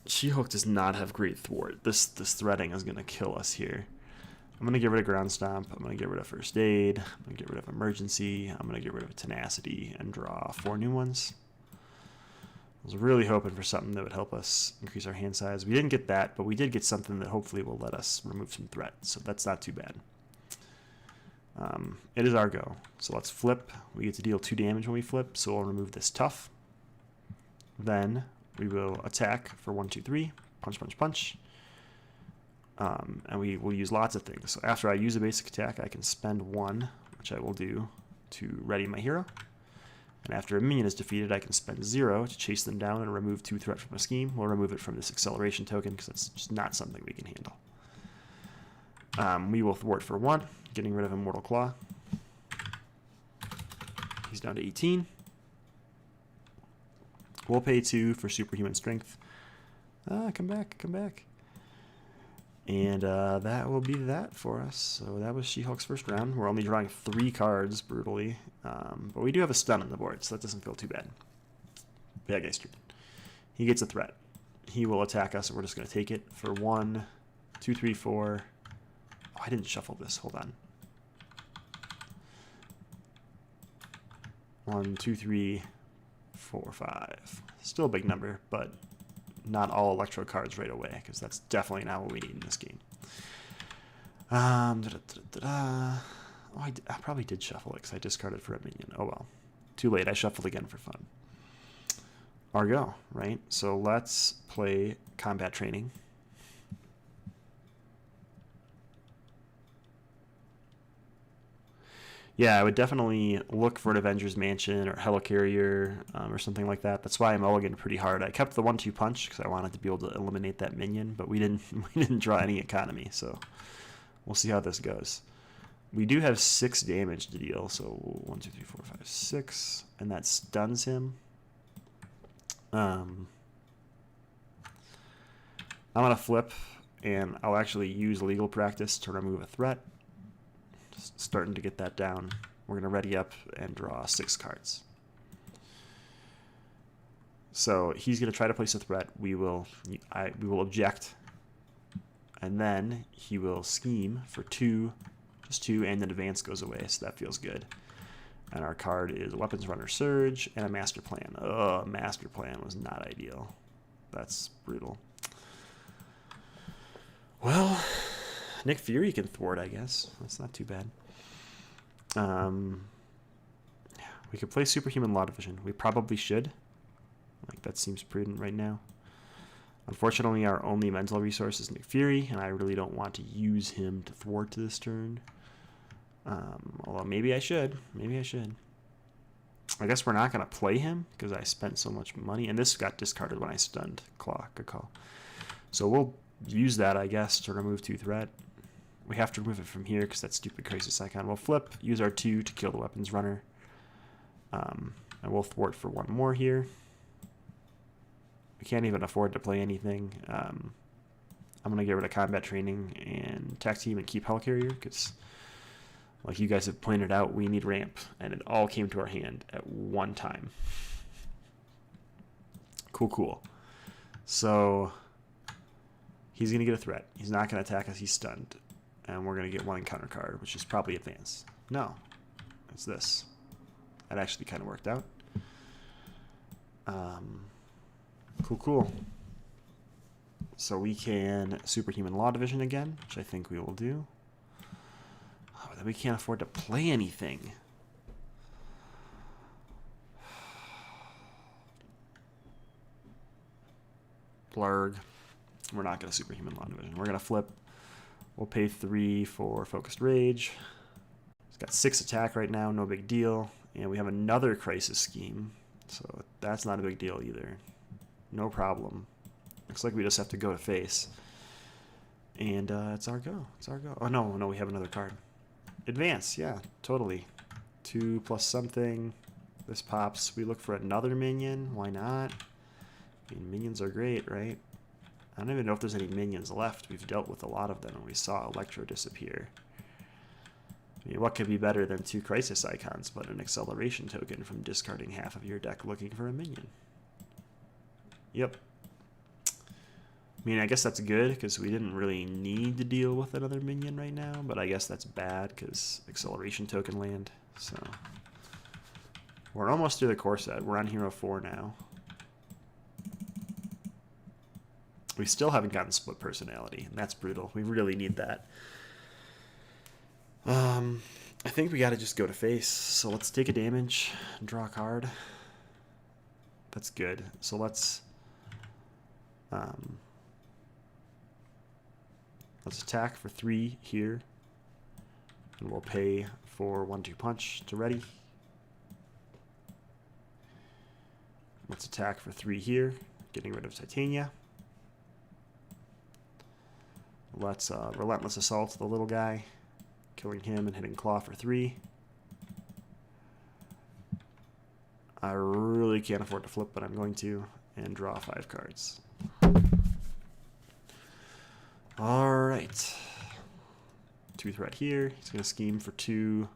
A: She-Hulk does not have great thwart. This threading is going to kill us here. I'm going to get rid of Ground Stomp. I'm going to get rid of First Aid. I'm going to get rid of Emergency. I'm going to get rid of Tenacity and draw 4 new ones. I was really hoping for something that would help us increase our hand size. We didn't get that, but we did get something that hopefully will let us remove some threat. So that's not too bad. It is our go. So let's flip. We get to deal 2 damage when we flip, so we'll remove this Tough. Then we will attack for 1, 2, 3. Punch, punch, punch. And we will use lots of things. So after I use a basic attack, I can spend 1, which I will do, to ready my hero. And after a minion is defeated, I can spend 0 to chase them down and remove 2 threat from a scheme. We'll remove it from this acceleration token because that's just not something we can handle. We will thwart for 1, getting rid of Immortal Claw. He's down to 18. We'll pay 2 for Superhuman Strength. Come back, come back. And that will be that for us. So that was She-Hulk's first round. We're only drawing 3 cards, brutally. But we do have a stun on the board, so that doesn't feel too bad. Bad guy's turn. He gets a threat. He will attack us, and we're just going to take it for 1, 2, 3, 4. Oh, I didn't shuffle this. Hold on. 1, 2, 3, 4, 5. Still a big number, but not all Electro cards right away, because that's definitely not what we need in this game. Oh, I probably did shuffle it because I discarded for a minion. Oh well. Too late. I shuffled again for fun. Our go, right? So let's play Combat Training. Yeah, I would definitely look for an Avengers Mansion or Helicarrier or something like that. That's why I mulliganed pretty hard. I kept the 1-2 punch because I wanted to be able to eliminate that minion, but we didn't draw any economy, so we'll see how this goes. We do have 6 damage to deal, so 1, 2, 3, 4, 5, 6, and that stuns him. I'm gonna flip, and I'll actually use Legal Practice to remove a threat. Starting to get that down. We're going to ready up and draw 6 cards. So he's going to try to place a threat. We will object, and then he will scheme for 2, just 2, and then advance goes away. So that feels good. And our card is Weapons Runner Surge and a Master Plan. Oh, Master Plan was not ideal. That's brutal. Well, Nick Fury can thwart, I guess. That's not too bad. We could play Superhuman Law Division. We probably should. Like, that seems prudent right now. Unfortunately, our only mental resource is Nick Fury, and I really don't want to use him to thwart this turn. Although maybe I should. Maybe I should. I guess we're not going to play him because I spent so much money. And this got discarded when I stunned Claw. Good call. So we'll use that, I guess, to remove 2 threat. We have to remove it from here because that stupid Crisis Icon. We'll flip, use our 2 to kill the Weapons Runner. And we'll thwart for 1 more here. We can't even afford to play anything. I'm going to get rid of Combat Training and Tech Team and keep Helicarrier because, like you guys have pointed out, we need ramp. And it all came to our hand at one time. Cool, cool. So he's going to get a threat. He's not going to attack us. He's stunned. And we're going to get 1 encounter card, which is probably Advance. No. It's this. That actually kind of worked out. Cool, cool. So we can Superhuman Law Division again, which I think we will do. Oh, but then we can't afford to play anything. Blurg. We're not going to Superhuman Law Division. We're going to flip. We'll pay 3 for Focused Rage. He's got 6 attack right now, no big deal. And we have another Crisis Scheme, so that's not a big deal either. No problem. Looks like we just have to go to face. And it's our go. It's our go. Oh, no, we have another card. Advance, yeah, totally. 2 plus something. This pops. We look for another minion. Why not? I mean, minions are great, right? I don't even know if there's any minions left. We've dealt with a lot of them, and we saw Electro disappear. I mean, what could be better than 2 Crisis Icons but an acceleration token from discarding half of your deck looking for a minion? Yep. I mean, I guess that's good because we didn't really need to deal with another minion right now, but I guess that's bad because acceleration token land. So we're almost through the core set. We're on Hero 4 now. We still haven't gotten split personality, and that's brutal. We really need that. I think we got to just go to face. So let's take a damage and draw a card. That's good. So let's attack for 3 here, and we'll pay for 1/2 punch to ready. Let's attack for 3 here, getting rid of Titania. Let's Relentless Assault the little guy, killing him and hitting Claw for 3. I really can't afford to flip, but I'm going to, and draw 5 cards. Alright. 2 threat here. He's going to scheme for 2,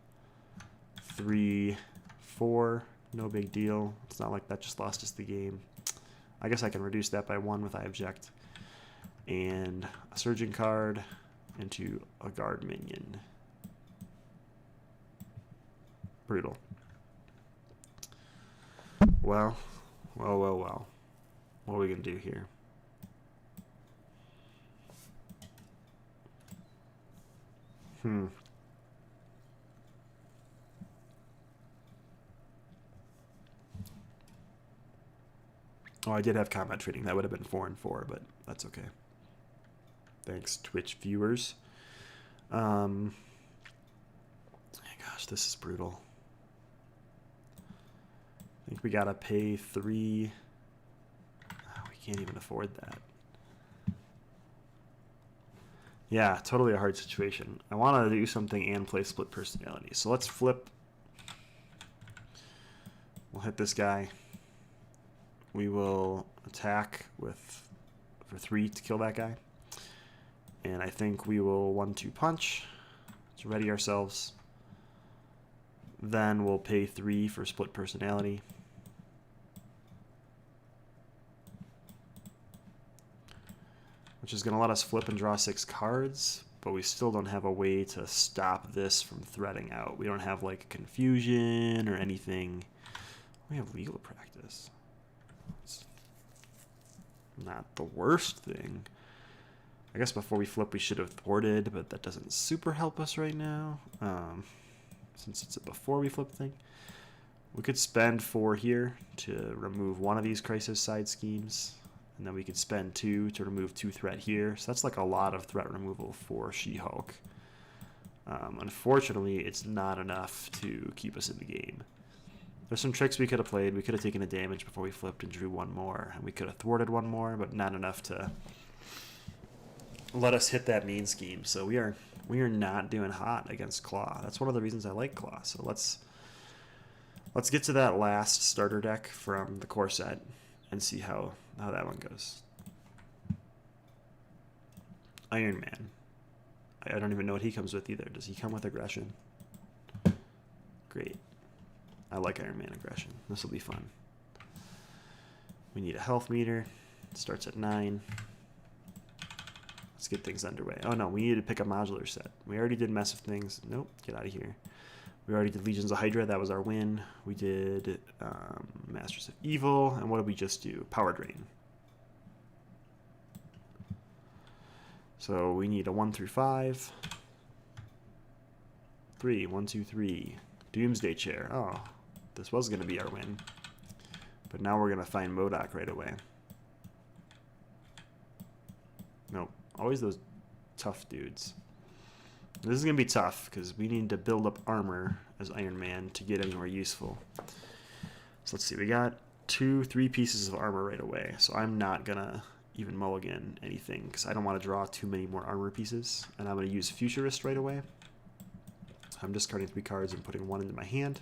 A: 3, 4. No big deal. It's not like that just lost us the game. I guess I can reduce that by 1 with I object. And a Surging card into a guard minion. Brutal. Well. What are we going to do here? Oh, I did have combat trading. That would have been 4 and 4, but that's okay. Thanks, Twitch viewers. Gosh, this is brutal. I think we gotta pay 3. Oh, we can't even afford that. Yeah, totally a hard situation. I want to do something and play split personality. So let's flip. We'll hit this guy. We will attack for 3 to kill that guy. And I think we will 1/2 punch to ready ourselves. Then we'll pay 3 for split personality. Which is going to let us flip and draw 6 cards, but we still don't have a way to stop this from threading out. We don't have like confusion or anything. We have legal practice. It's not the worst thing. I guess before we flip we should have thwarted, but that doesn't super help us right now. Since it's a before we flip thing. We could spend 4 here to remove one of these crisis side schemes. And then we could spend 2 to remove 2 threat here. So that's like a lot of threat removal for She-Hulk. Unfortunately, it's not enough to keep us in the game. There's some tricks we could have played. We could have taken a damage before we flipped and drew 1 more. And we could have thwarted 1 more, but not enough to let us hit that main scheme. So we are not doing hot against Claw. That's one of the reasons I like Claw. So let's get to that last starter deck from the core set and see how that one goes. Iron Man. I don't even know what he comes with either. Does he come with aggression? Great. I like Iron Man aggression. This will be fun. We need a health meter. It starts at 9. Let's get things underway. Oh no, we need to pick a modular set. We already did Mess of Things. Nope, get out of here. We already did Legions of Hydra. That was our win. We did Masters of Evil. And what did we just do? Power Drain. So we need a 1 through 5. 3. 1, 2, 3. Doomsday Chair. Oh, this was going to be our win. But now we're going to find MODOK right away. Nope. Always those tough dudes. This is going to be tough because we need to build up armor as Iron Man to get anywhere useful. So let's see. We got 2, 3 pieces of armor right away. So I'm not going to even mulligan anything because I don't want to draw too many more armor pieces. And I'm going to use Futurist right away. I'm discarding 3 cards and putting 1 into my hand.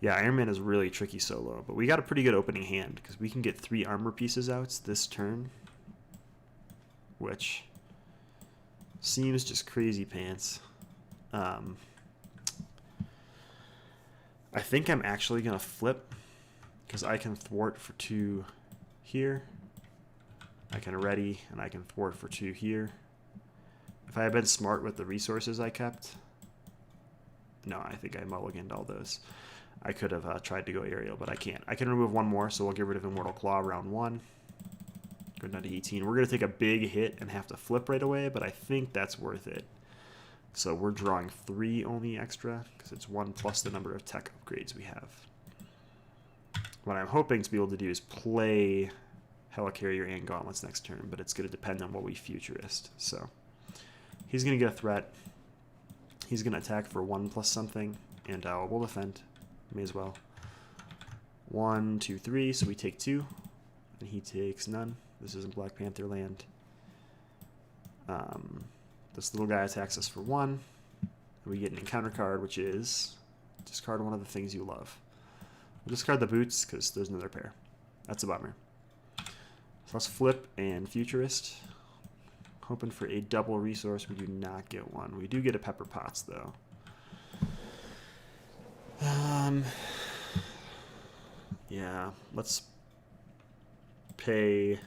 A: Yeah, Iron Man is really tricky solo, but we got a pretty good opening hand because we can get 3 armor pieces out this turn, which seems just crazy pants. I think I'm actually going to flip because I can thwart for 2 here. I can ready, and I can thwart for 2 here. If I had been smart with the resources I kept... No, I think I mulliganed all those. I could have tried to go aerial, but I can't. I can remove 1 more, so we'll get rid of Immortal Claw round 1. Go down to 18. We're going to take a big hit and have to flip right away, but I think that's worth it. So we're drawing 3 only extra, because it's 1 plus the number of tech upgrades we have. What I'm hoping to be able to do is play Helicarrier and Gauntlets next turn, but it's going to depend on what we Futurist. So he's going to get a threat. He's going to attack for 1 plus something, and we'll defend. May as well. 1, 2, 3, so we take 2, and he takes none. This isn't Black Panther land. This little guy attacks us for 1, and we get an encounter card, which is discard one of the things you love. We'll discard the boots, because there's another pair. That's a bummer. So let's flip and Futurist. Hoping for a double resource. We do not get one. We do get a Pepper Potts, though. Yeah, let's pay...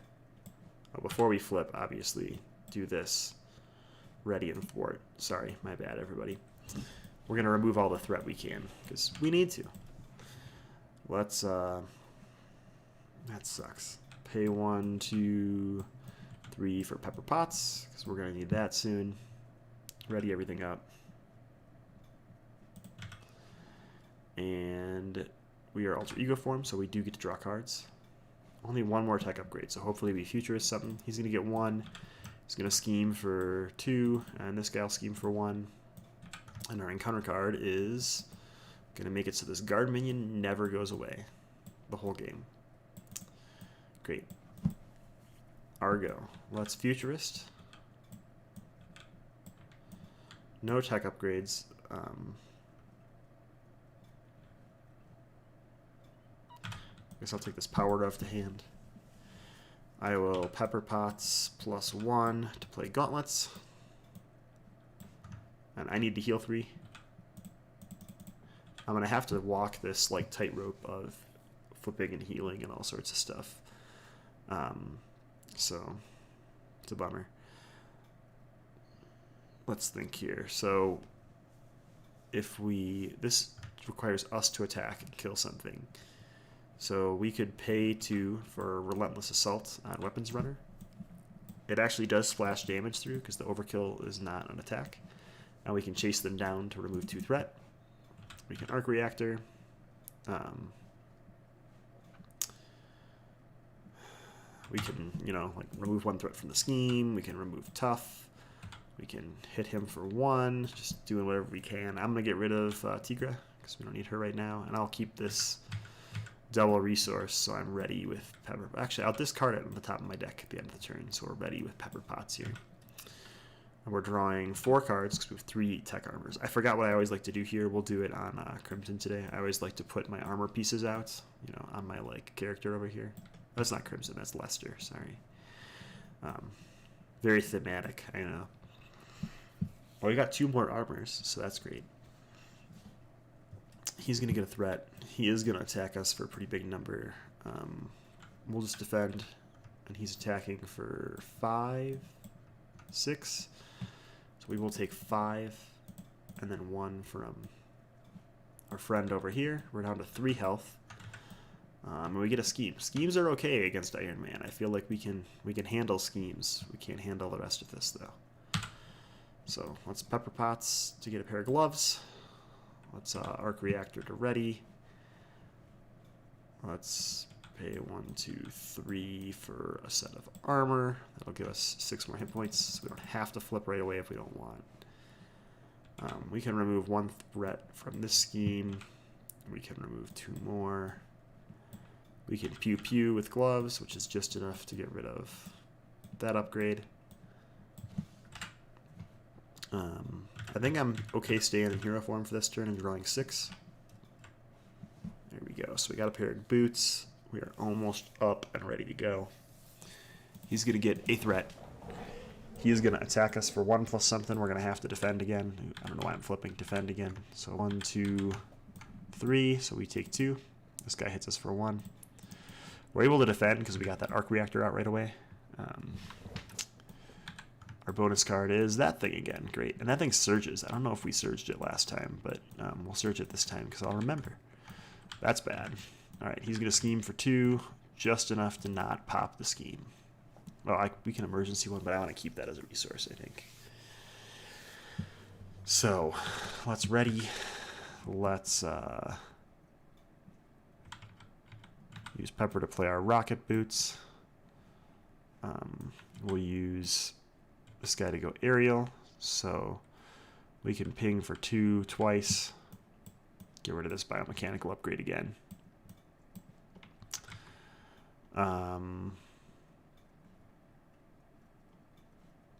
A: Oh, before we flip, obviously, do this. Ready and thwart. Sorry, my bad, everybody. We're going to remove all the threat we can, because we need to. Let's, that sucks. Pay 1, 2, 3 for Pepper Potts, because we're going to need that soon. Ready everything up. And we are Alter Ego form, so we do get to draw cards. Only 1 more tech upgrade, so hopefully we Futurist something. He's going to get 1. He's going to scheme for 2, and this guy will scheme for 1. And our encounter card is going to make it so this guard minion never goes away the whole game. Great. Argo. Let's Futurist. No tech upgrades. Guess I'll take this Power Of to hand. I will Pepper Potts +1 to play Gauntlets. And I need to heal 3. I'm going to have to walk this like tightrope of flipping and healing and all sorts of stuff. So it's a bummer. Let's think here. So if this requires us to attack and kill something. So we could pay 2 for Relentless Assault on Weapons Runner. It actually does splash damage through because the overkill is not an attack. And we can chase them down to remove 2 threat. We can Arc Reactor. We can, like remove 1 threat from the scheme. We can remove Tough. We can hit him for 1, just doing whatever we can. I'm going to get rid of Tigra because we don't need her right now. And I'll keep this double resource, so I'm ready with Pepper. Actually, I'll discard it on the top of my deck at the end of the turn, so we're ready with Pepper Potts here. And we're drawing 4 cards because we have 3 tech armors. I forgot what I always like to do here. We'll do it on Crimson today. I always like to put my armor pieces out, on my character over here. That's not Crimson, that's Lester. Sorry. Very thematic, I know. Well, we got 2 more armors, so that's great. He's going to get a threat. He is going to attack us for a pretty big number. We'll just defend, and he's attacking for 5, 6. So we will take 5, and then 1 from our friend over here. We're down to 3 health. And we get a scheme. Schemes are okay against Iron Man. I feel like we can handle schemes. We can't handle the rest of this, though. So let's Pepper Potts to get a pair of gloves. Let's Arc Reactor to ready. Let's pay 1, 2, 3 for a set of armor. That'll give us 6 more hit points, so we don't have to flip right away if we don't want. We can remove 1 threat from this scheme. We can remove 2 more. We can Pew Pew with gloves, which is just enough to get rid of that upgrade. I think I'm okay staying in hero form for this turn and drawing 6. So we got a pair of boots. We are almost up and ready to go. He's going to get a threat. He is going to attack us for 1 plus something. We're going to have to defend again. I don't know why I'm flipping. Defend again. So 1, 2, 3. So we take 2. This guy hits us for 1. We're able to defend because we got that arc reactor out right away. Our bonus card is that thing again. Great. And that thing surges. I don't know if we surged it last time, but we'll surge it this time because I'll remember. That's bad. All right, he's going to scheme for 2, just enough to not pop the scheme. Well, we can emergency one, but I want to keep that as a resource, I think. So, let's ready. Let's use Pepper to play our rocket boots. We'll use this guy to go aerial, so we can ping for 2 twice. Get rid of this biomechanical upgrade again.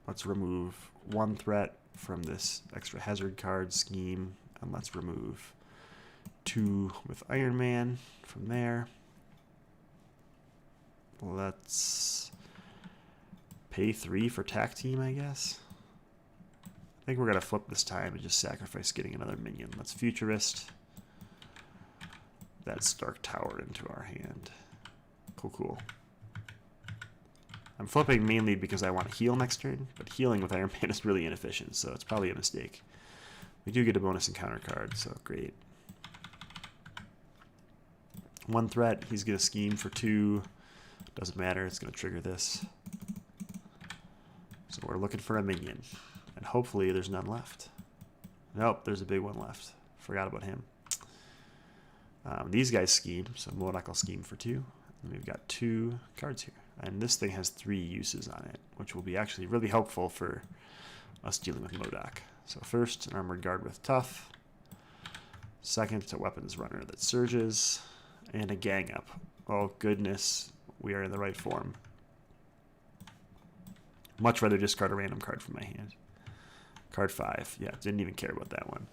A: Let's remove 1 threat from this extra hazard card scheme, and let's remove 2 with Iron Man from there. Let's pay 3 for TAC team, I guess. I think we're going to flip this time and just sacrifice getting another minion. Let's Futurist. That Stark Tower into our hand. Cool, cool. I'm flipping mainly because I want to heal next turn, but healing with Iron Man is really inefficient, so it's probably a mistake. We do get a bonus encounter card, so great. 1 threat, he's going to scheme for 2. Doesn't matter, it's going to trigger this. So we're looking for a minion, and hopefully there's none left. Nope, there's a big one left. Forgot about him. These guys scheme, so MODOK will scheme for 2. And we've got 2 cards here. And this thing has 3 uses on it, which will be actually really helpful for us dealing with MODOK. So first, an Armored Guard with Tough. Second, a Weapons Runner that surges. And a Gang Up. Oh goodness, we are in the right form. Much rather discard a random card from my hand. Card 5. Yeah, didn't even care about that one.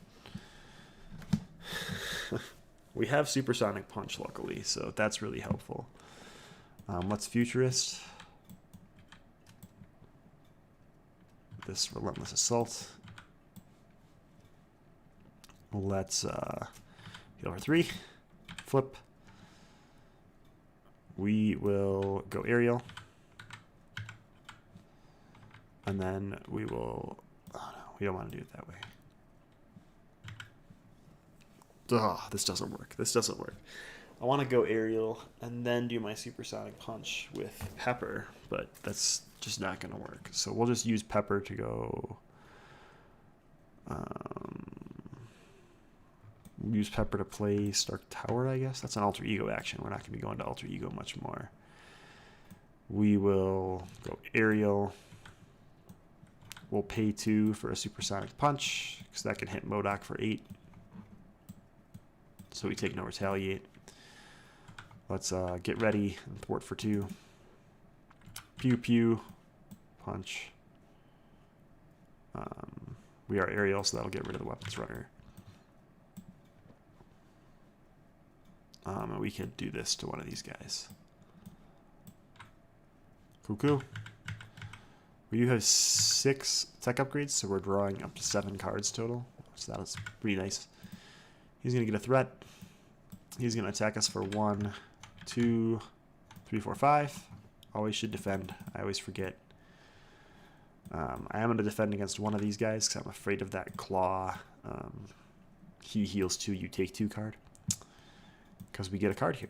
A: We have Supersonic Punch, luckily, so that's really helpful. Let's Futurist. This Relentless Assault. Let's heal for 3. Flip. We will go aerial. And then we will... Oh no, we don't want to do it that way. Ugh, this doesn't work. This doesn't work. I want to go aerial and then do my Supersonic Punch with Pepper, but that's just not going to work. So we'll just use Pepper to go... use Pepper to play Stark Tower, I guess. That's an Alter Ego action. We're not going to be going to Alter Ego much more. We will go aerial. We'll pay 2 for a Supersonic Punch, because that can hit MODOK for 8. So we take no retaliate. Let's get ready and thwart for 2. Pew pew. Punch. We are aerial, so that'll get rid of the Weapons Runner. And we could do this to one of these guys. Cuckoo. We do have 6 tech upgrades, so we're drawing up to 7 cards total. So that's pretty nice. He's going to get a threat. He's going to attack us for 1, 2, 3, 4, 5. Always should defend. I always forget. I am going to defend against one of these guys because I'm afraid of that claw. He heals 2, you take 2 card. Because we get a card here.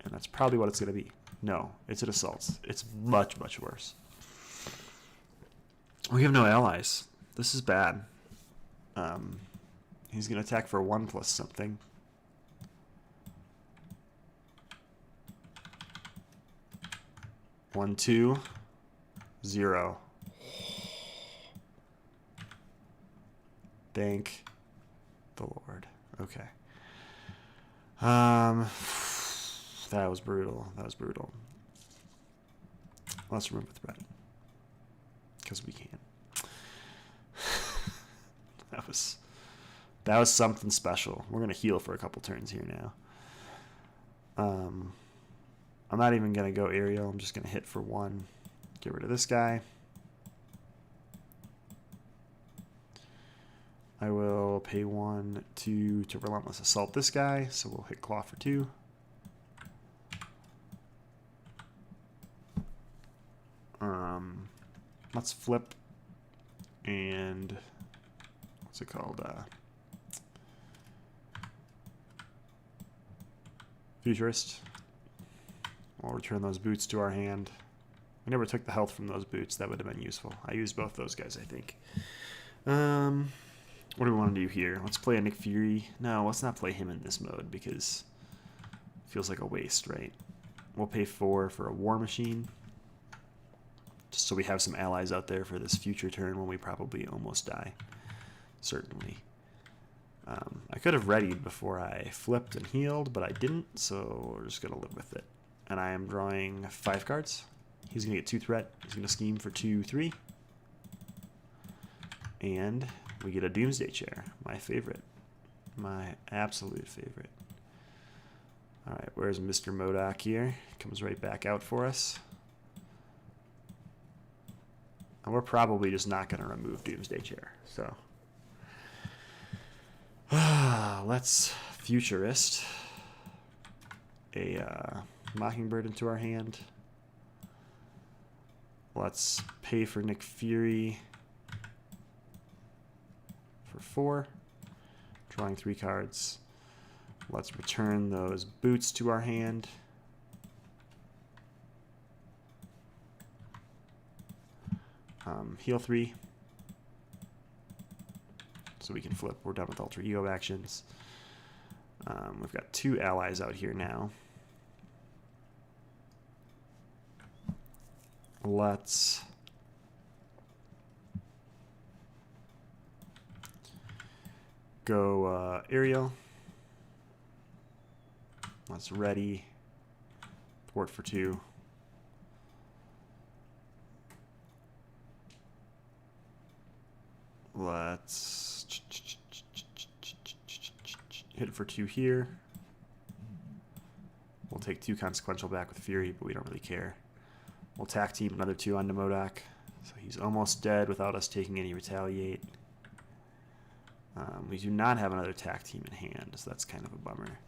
A: And that's probably what it's going to be. No, it's an assault. It's much, much worse. We have no allies. This is bad. He's going to attack for 1 plus something. One, 2, 0. Thank the Lord. Okay. That was brutal. That was brutal. Let's remove the threat. Because we can. That was something special. We're going to heal for a couple turns here now. I'm not even going to go aerial. I'm just going to hit for 1. Get rid of this guy. I will pay 1, 2 to Relentless Assault this guy, so we'll hit Claw for 2. Let's flip and what's it called? Futurist. We'll return those boots to our hand. We never took the health from those boots. That would have been useful. I used both those guys, I think. What do we want to do here? Let's play a Nick Fury. No, let's not play him in this mode because it feels like a waste, right? We'll pay 4 for a War Machine. Just so we have some allies out there for this future turn when we probably almost die. Certainly. I could have readied before I flipped and healed, but I didn't, so we're just going to live with it. And I am drawing 5 cards. He's going to get 2 threat. He's going to scheme for 2, 3. And we get a Doomsday Chair, my favorite. My absolute favorite. Alright, where's Mr. MODOK here? Comes right back out for us. And we're probably just not going to remove Doomsday Chair. So let's Futurist a Mockingbird into our hand. Let's pay for Nick Fury for 4. Drawing 3 cards. Let's return those boots to our hand. Heal 3. So we can flip. We're done with Alter Ego actions. We've got 2 allies out here now. Let's go aerial. Let's ready. Thwart for 2. Let's hit it for 2 here. We'll take 2 consequential back with Fury, but we don't really care. We'll attack team another 2 onto MODOK. So he's almost dead without us taking any retaliate. We do not have another attack team in hand, so that's kind of a bummer.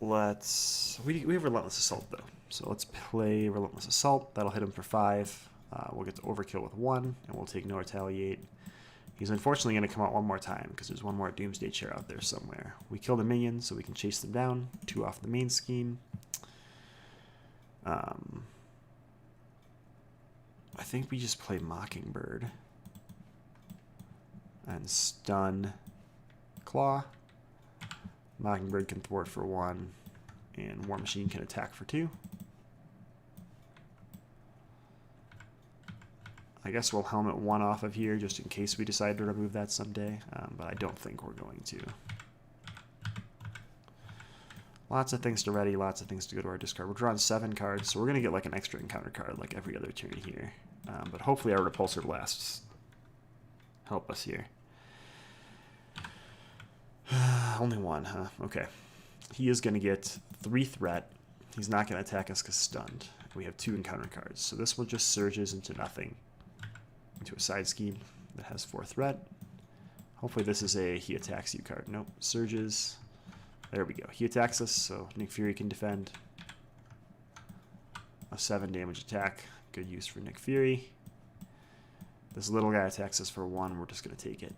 A: We have Relentless Assault though, so let's play Relentless Assault. That'll hit him for 5. We'll get to overkill with 1, and we'll take no retaliate. He's unfortunately going to come out one more time because there's one more Doomsday Chair out there somewhere. We kill the minions so we can chase them down. 2 off the main scheme. I think we just play Mockingbird and stun Claw. Mockingbird can thwart for 1, and War Machine can attack for 2. I guess we'll helmet 1 off of here just in case we decide to remove that someday, but I don't think we're going to. Lots of things to ready, lots of things to go to our discard. We're drawing 7 cards, so we're going to get like an extra encounter card like every other turn here. But hopefully our Repulsor Blasts help us here. Only 1, huh? Okay. He is going to get 3 threat. He's not going to attack us because stunned. We have 2 encounter cards, so this will just surges into nothing. Into a side scheme that has 4 threat. Hopefully this is a he attacks you card. Nope. Surges. There we go. He attacks us, so Nick Fury can defend. A 7 damage attack. Good use for Nick Fury. This little guy attacks us for 1. We're just going to take it.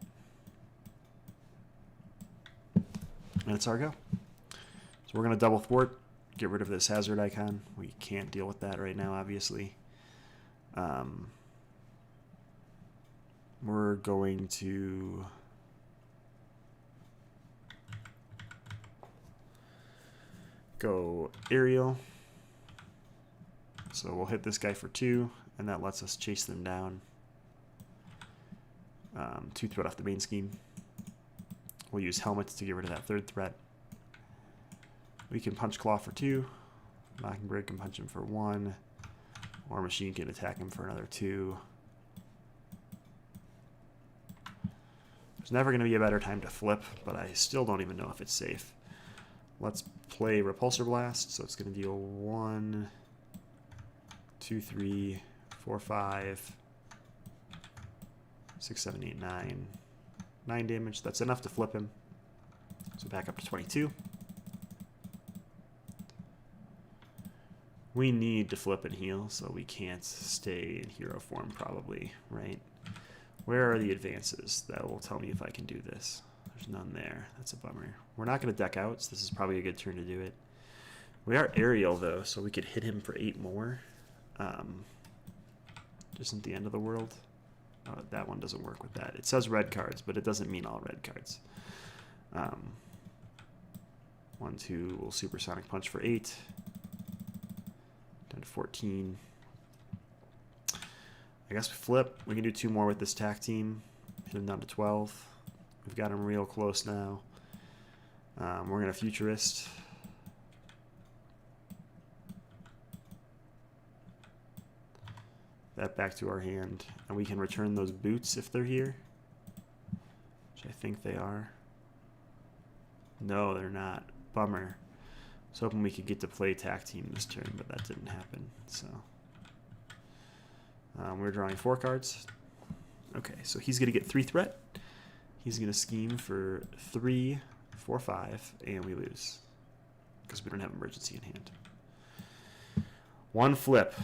A: And it's our go. So we're going to double thwart. Get rid of this hazard icon. We can't deal with that right now, obviously. We're going to go aerial. So we'll hit this guy for 2, and that lets us chase them down. 2 threat off the main scheme. We'll use helmets to get rid of that 3rd threat. We can punch Claw for 2. Mockingbird can punch him for 1. War Machine can attack him for another 2. There's never going to be a better time to flip, but I still don't even know if it's safe. Let's play Repulsor Blast. So it's going to deal 1, 2, 3, 4, 5, 6, 7, 8, 9. 9 damage. That's enough to flip him. So back up to 22. We need to flip and heal, so we can't stay in hero form probably, right? Where are the advances? That will tell me if I can do this. There's none there. That's a bummer. We're not going to deck out, so this is probably a good turn to do it. We are aerial, though, so we could hit him for 8 more. Just at the end of the world. Oh, that one doesn't work with that. It says red cards, but it doesn't mean all red cards. 1, 2, we'll Supersonic Punch for 8. Down to 14. I guess we flip. We can do 2 more with this tack team. Hit him down to 12. We've got him real close now. We're going to Futurist. That back to our hand. And we can return those boots if they're here. Which I think they are. No, they're not. Bummer. I was hoping we could get to play tack team this turn, but that didn't happen. So we're drawing 4 cards. Okay, so he's going to get 3 threat. He's going to scheme for 3, 4, 5, and we lose. Because we don't have emergency in hand. 1 flip.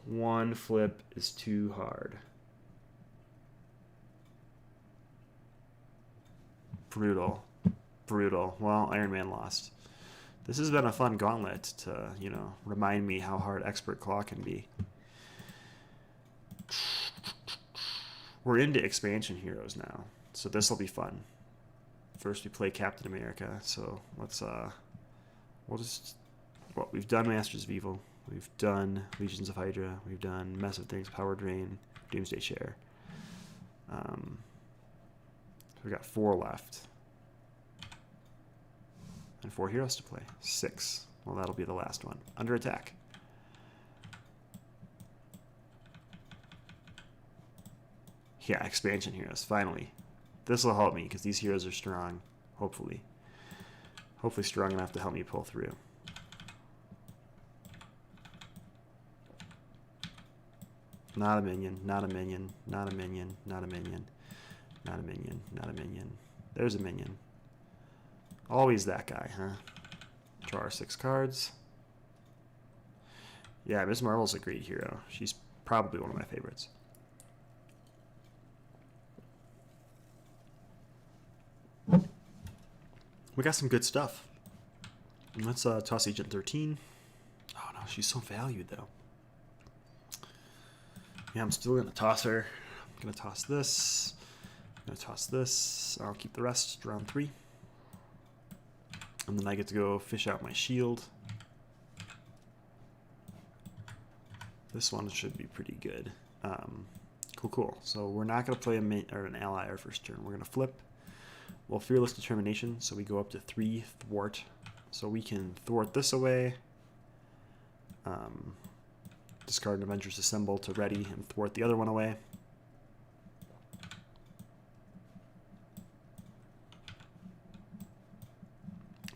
A: 1 flip is too hard. Brutal. Brutal. Well, Iron Man lost. This has been a fun gauntlet to, you know, remind me how hard Expert Claw can be. We're into expansion heroes now, so this will be fun. First we play Captain America, so let's we'll just, well, we've done Masters of Evil, we've done Legions of Hydra, we've done Mess of Things, Power Drain, Doomsday Share. We've got 4 left. And 4 heroes to play. 6. Well, that'll be the last one. Under attack. Yeah, expansion heroes. Finally. This will help me because these heroes are strong. Hopefully. Hopefully strong enough to help me pull through. Not a minion. Not a minion. Not a minion. Not a minion. Not a minion. Not a minion. There's a minion. Always that guy, huh? Draw our 6 cards. Yeah, Ms. Marvel's a great hero. She's probably one of my favorites. We got some good stuff. Let's toss Agent 13. Oh no, she's so valued though. Yeah, I'm still gonna toss her. I'm gonna toss this. I'm gonna toss this. I'll keep the rest. Round 3. And then I get to go fish out my shield. This one should be pretty good. Cool. So we're not going to play an ally our first turn. We're going to flip. Well, Fearless Determination, so we go up to 3 thwart. So we can thwart this away. Discard an Avengers Assemble to ready and thwart the other one away.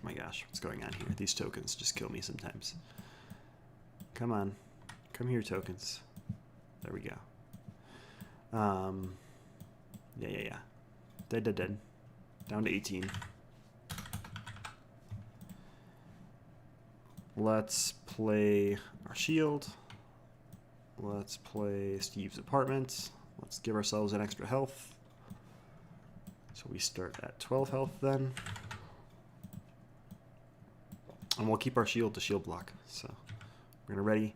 A: My gosh, what's going on here? These tokens just kill me sometimes. Come on. Come here, tokens. There we go. Yeah. Dead. Down to 18. Let's play our shield. Let's play Steve's apartment. Let's give ourselves an extra health. So we start at 12 health then. And we'll keep our shield to shield block. So we're going to ready,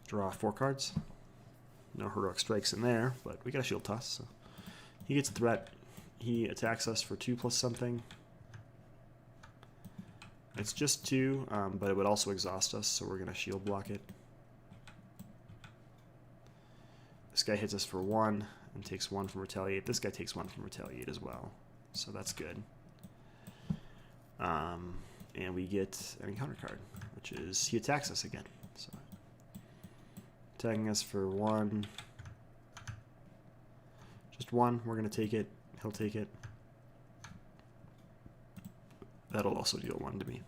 A: draw 4 cards. No heroic strikes in there, but we got a shield toss. So he gets a threat. He attacks us for 2 plus something. It's just 2, but it would also exhaust us, so we're going to shield block it. This guy hits us for 1 and takes 1 from Retaliate. This guy takes 1 from Retaliate as well, so that's good. And we get an encounter card, which is he attacks us again. So attacking us for 1. Just 1. We're going to take it. He'll take it. That'll also deal 1 to me.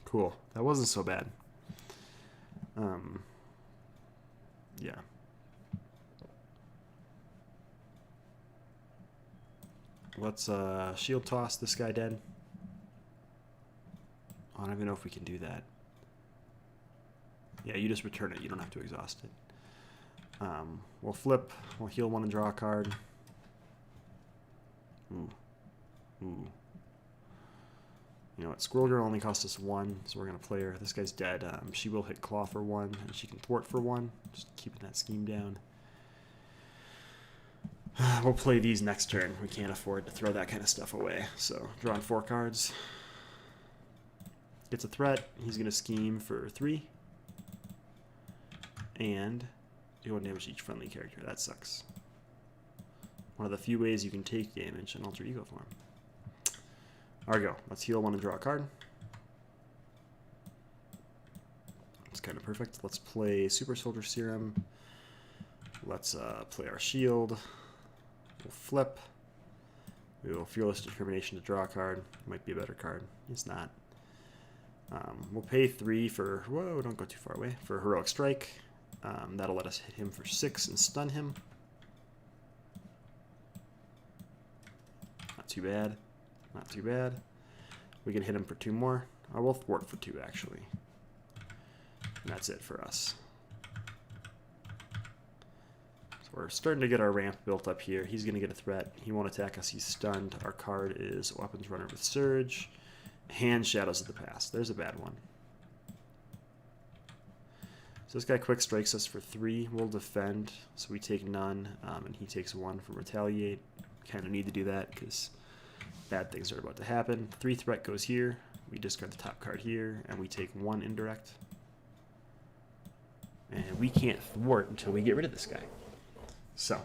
A: Cool. That wasn't so bad. Yeah. Let's shield toss this guy dead. I don't even know if we can do that. Yeah, you just return it. You don't have to exhaust it. We'll flip. We'll heal 1 and draw a card. Ooh. Ooh. You know what? Squirrel Girl only costs us 1, so we're going to play her. This guy's dead. She will hit Claw for 1, and she can thwart for 1. Just keeping that scheme down. We'll play these next turn. We can't afford to throw that kind of stuff away. So, drawing 4 cards. Gets a threat. He's going to scheme for 3. And you won't damage each friendly character. That sucks. One of the few ways you can take damage in Alter Ego form. Argo. Let's heal 1 and draw a card. It's kind of perfect. Let's play Super Soldier Serum. Let's play our shield. We'll flip. We will Fearless Determination to draw a card. Might be a better card. It's not. We'll pay 3 for... Whoa, don't go too far away. For Heroic Strike. That'll let us hit him for 6 and stun him. Not too bad. Not too bad. We can hit him for 2 more. I will thwart for 2, actually. And that's it for us. So we're starting to get our ramp built up here. He's going to get a threat. He won't attack us. He's stunned. Our card is Weapons Runner with Surge. And Shadows of the Past. There's a bad one. So this guy quick strikes us for 3. We'll defend. So we take none. And he takes 1 for Retaliate. Kind of need to do that because bad things are about to happen. 3 threat goes here. We discard the top card here. And we take 1 indirect. And we can't thwart until we get rid of this guy. So,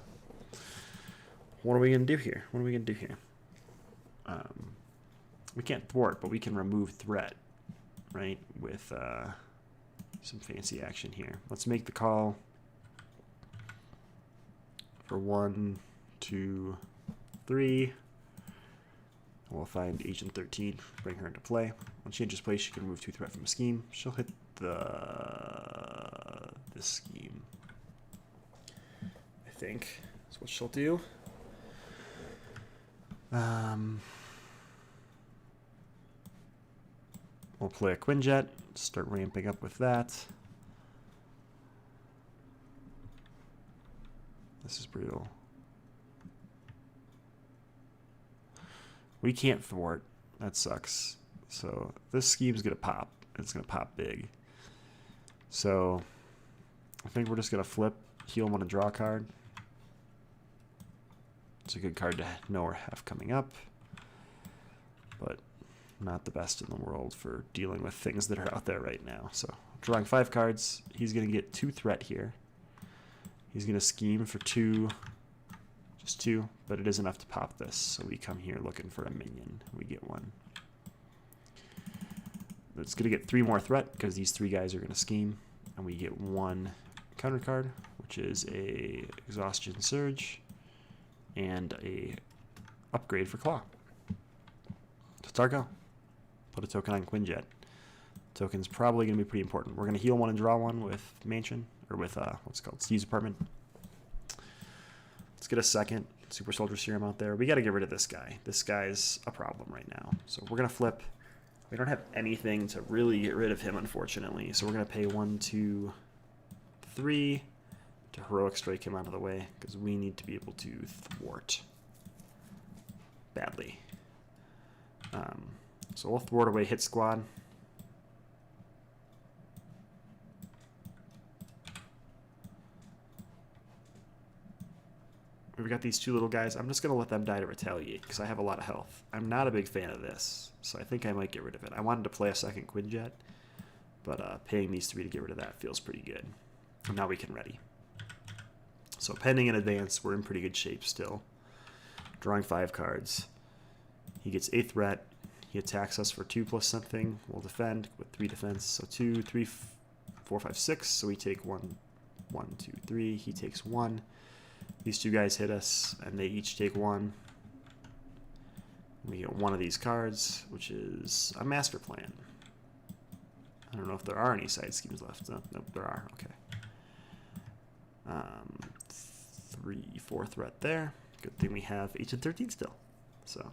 A: what are we going to do here? What are we going to do here? We can't thwart, but we can remove threat, right? With some fancy action here. Let's make the call for 1, 2, 3. We'll find Agent 13, bring her into play. When she enters play, she can remove 2 threat from a scheme. She'll hit this scheme. I think that's what she'll do. We'll play a Quinjet, start ramping up with that. This is brutal. We can't thwart. That sucks. So this scheme's going to pop. It's going to pop big. So I think we're just going to flip, heal 1 and draw a card. It's a good card to know or have coming up. But not the best in the world for dealing with things that are out there right now. So drawing 5 cards. He's going to get 2 threat here. He's going to scheme for 2. Just 2, but it is enough to pop this. So we come here looking for a minion. We get 1. It's going to get 3 more threat because these 3 guys are going to scheme. And we get 1 counter card, which is a Exhaustion Surge and a upgrade for Claw. So it's our go. Put a token on Quinjet. Token's probably going to be pretty important. We're going to heal 1 and draw 1 with Mansion, or with what's it called, Steve's Apartment. Let's get a second Super Soldier Serum out there. We got to get rid of this guy. This guy's a problem right now. So we're going to flip. We don't have anything to really get rid of him, unfortunately. So we're going to pay 1, 2, 3 to Heroic Strike him out of the way because we need to be able to thwart badly. So we'll thwart away Hit Squad. We've got these 2 little guys. I'm just going to let them die to Retaliate because I have a lot of health. I'm not a big fan of this, so I think I might get rid of it. I wanted to play a second Quinjet, but paying these 3 to get rid of that feels pretty good. And now we can ready. So pending in advance, we're in pretty good shape still. Drawing 5 cards. He gets a threat. He attacks us for 2 plus something. We'll defend with 3 defense. So 2, 3, 4, 5, 6. So we take 1, 1, 2, 3. He takes 1. These 2 guys hit us, and they each take 1. We get one of these cards, which is a master plan. I don't know if there are any side schemes left. Nope, there are. Okay. 3-4 threat there. Good thing we have Ancient 13 still. So,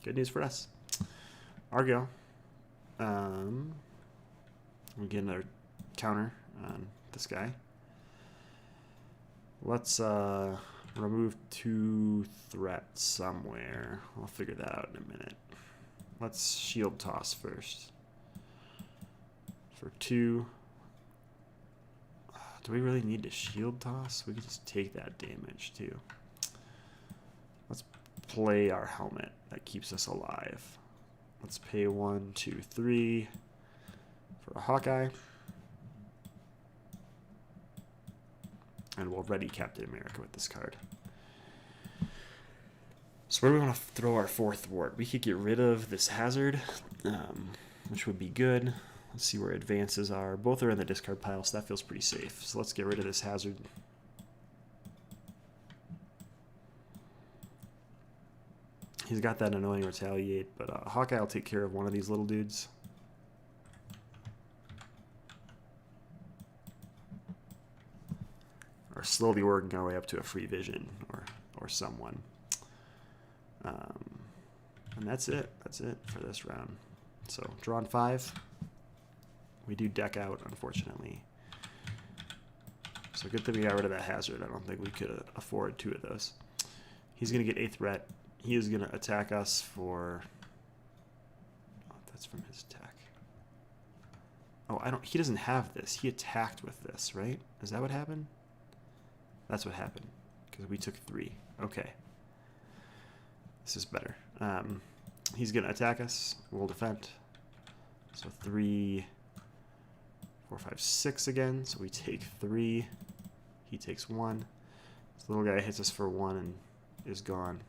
A: good news for us. Argo. We get another counter on this guy. Let's remove 2 threats somewhere. I'll figure that out in a minute. Let's shield toss first. For 2. Do we really need to shield toss? We could just take that damage too. Let's play our helmet. That keeps us alive. Let's pay 1, 2, 3 for a Hawkeye. And we'll ready Captain America with this card. So where do we want to throw our 4th thwart? We could get rid of this hazard, which would be good. Let's see where advances are. Both are in the discard pile, so that feels pretty safe. So let's get rid of this hazard. He's got that annoying retaliate, but Hawkeye will take care of one of these little dudes. Or slowly working our way up to a free vision or someone. And that's it. That's it for this round. So drawn 5. We do deck out, unfortunately. So good thing we got rid of that hazard. I don't think we could afford 2 of those. He's going to get 8th threat. He is going to attack us for... Oh, that's from his attack. Oh, he doesn't have this. He attacked with this, right? Is that what happened? That's what happened. Because we took 3. Okay. This is better. He's going to attack us. We'll defend. So 3... 4, 5, 6 again. So we take 3. He takes 1. This little guy hits us for 1 and is gone.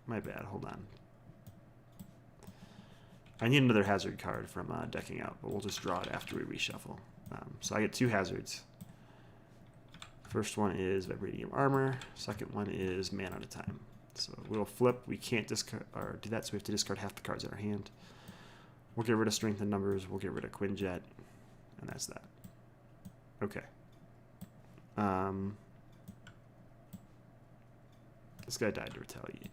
A: My bad. Hold on. I need another hazard card from decking out, but we'll just draw it after we reshuffle. So I get 2 hazards. First one is Vibranium Armor. Second one is Man at a Time. So we'll flip. We can't discard or do that, so we have to discard half the cards in our hand. We'll get rid of Strength and Numbers. We'll get rid of Quinjet. And that's that. Okay. This guy died to retaliate.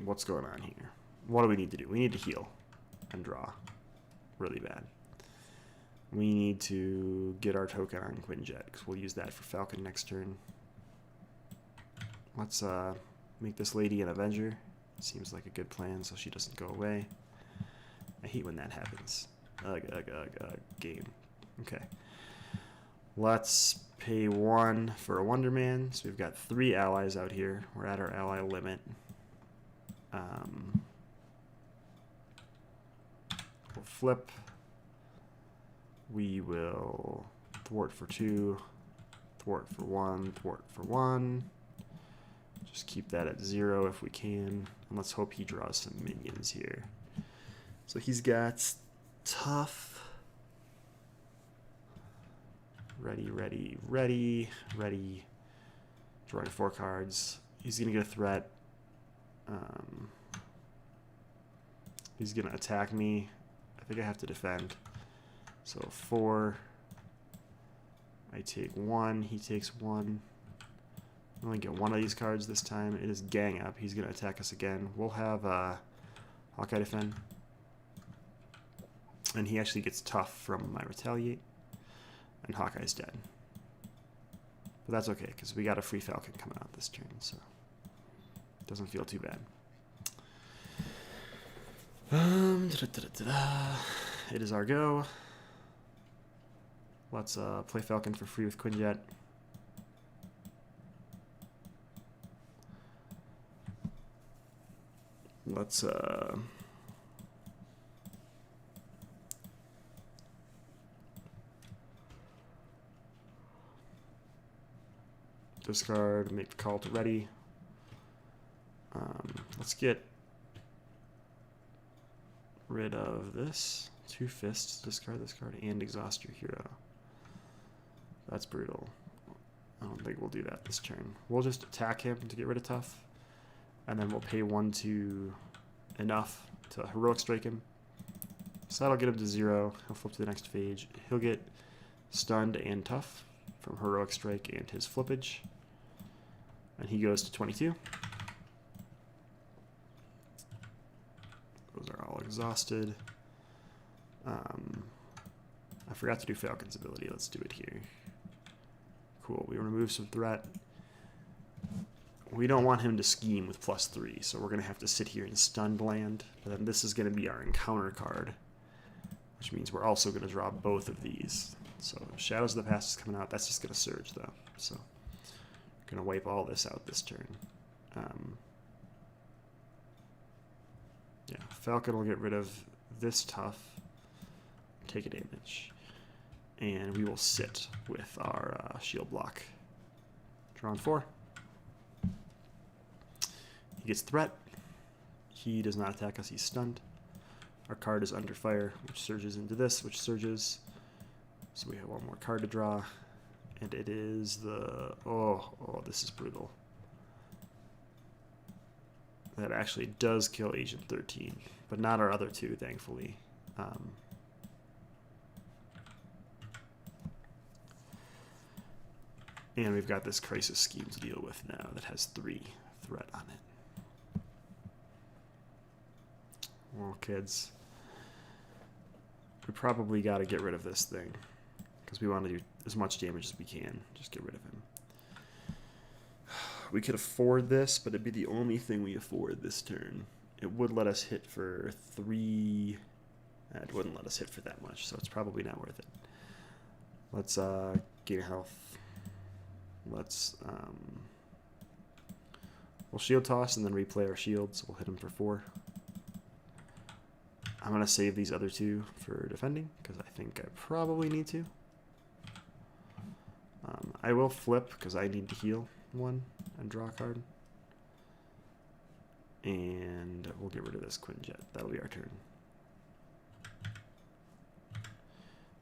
A: What's going on here? What do we need to do? We need to heal and draw really bad. We need to get our token on Quinjet because we'll use that for Falcon next turn. Let's make this lady an Avenger. Seems like a good plan so she doesn't go away. I hate when that happens. Game. Okay. Let's pay 1 for a Wonder Man. So we've got 3 allies out here. We're at our ally limit. We'll flip. We will thwart for 2, thwart for 1, thwart for 1. Just keep that at 0 if we can. And let's hope he draws some minions here. So he's got tough. Ready, ready, ready, ready. Drawing 4 cards. He's going to get a threat. He's going to attack me. I think I have to defend. So 4. I take 1. He takes 1. I only get 1 of these cards this time. It is Gang Up. He's going to attack us again. We'll have Hawkeye defend. And he actually gets tough from my retaliate. And Hawkeye's dead. But that's okay, because we got a free Falcon coming out this turn, so it doesn't feel too bad. It is our go. Let's play Falcon for free with Quinjet. Let's discard, make the call to ready. Let's get rid of this. 2 fists, discard this card, and exhaust your hero. That's brutal. I don't think we'll do that this turn. We'll just attack him to get rid of tough. And then we'll pay 1 to enough to heroic strike him. So that'll get him to 0. He'll flip to the next phase. He'll get stunned and tough from heroic strike and his flippage. And he goes to 22. Those are all exhausted. I forgot to do Falcon's ability. Let's do it here. Cool. We remove some threat. We don't want him to scheme with +3, so we're going to have to sit here and stunned land. But then this is going to be our encounter card, which means we're also going to draw both of these. So Shadows of the Past is coming out. That's just going to surge, though. So we're going to wipe all this out this turn. Yeah, Falcon will get rid of this tough, take a damage, and we will sit with our shield block. Drawn 4. He gets threat. He does not attack us, he's stunned. Our card is under fire, which surges into this, which surges. So we have one more card to draw. And it is the... Oh, this is brutal. That actually does kill Agent 13, but not our other two, thankfully. And we've got this Crisis Scheme to deal with now that has 3 threat on it. Well, kids, we probably got to get rid of this thing because we want to do as much damage as we can. Just get rid of him. We could afford this, but it'd be the only thing we afford this turn. It would let us hit for 3. It wouldn't let us hit for that much, so it's probably not worth it. Let's gain health. Let's we'll shield toss and then replay our shields. We'll hit him for 4. I'm gonna save these other 2 for defending because I think I probably need to. I will flip because I need to heal 1 and draw a card. And we'll get rid of this Quinjet. That'll be our turn.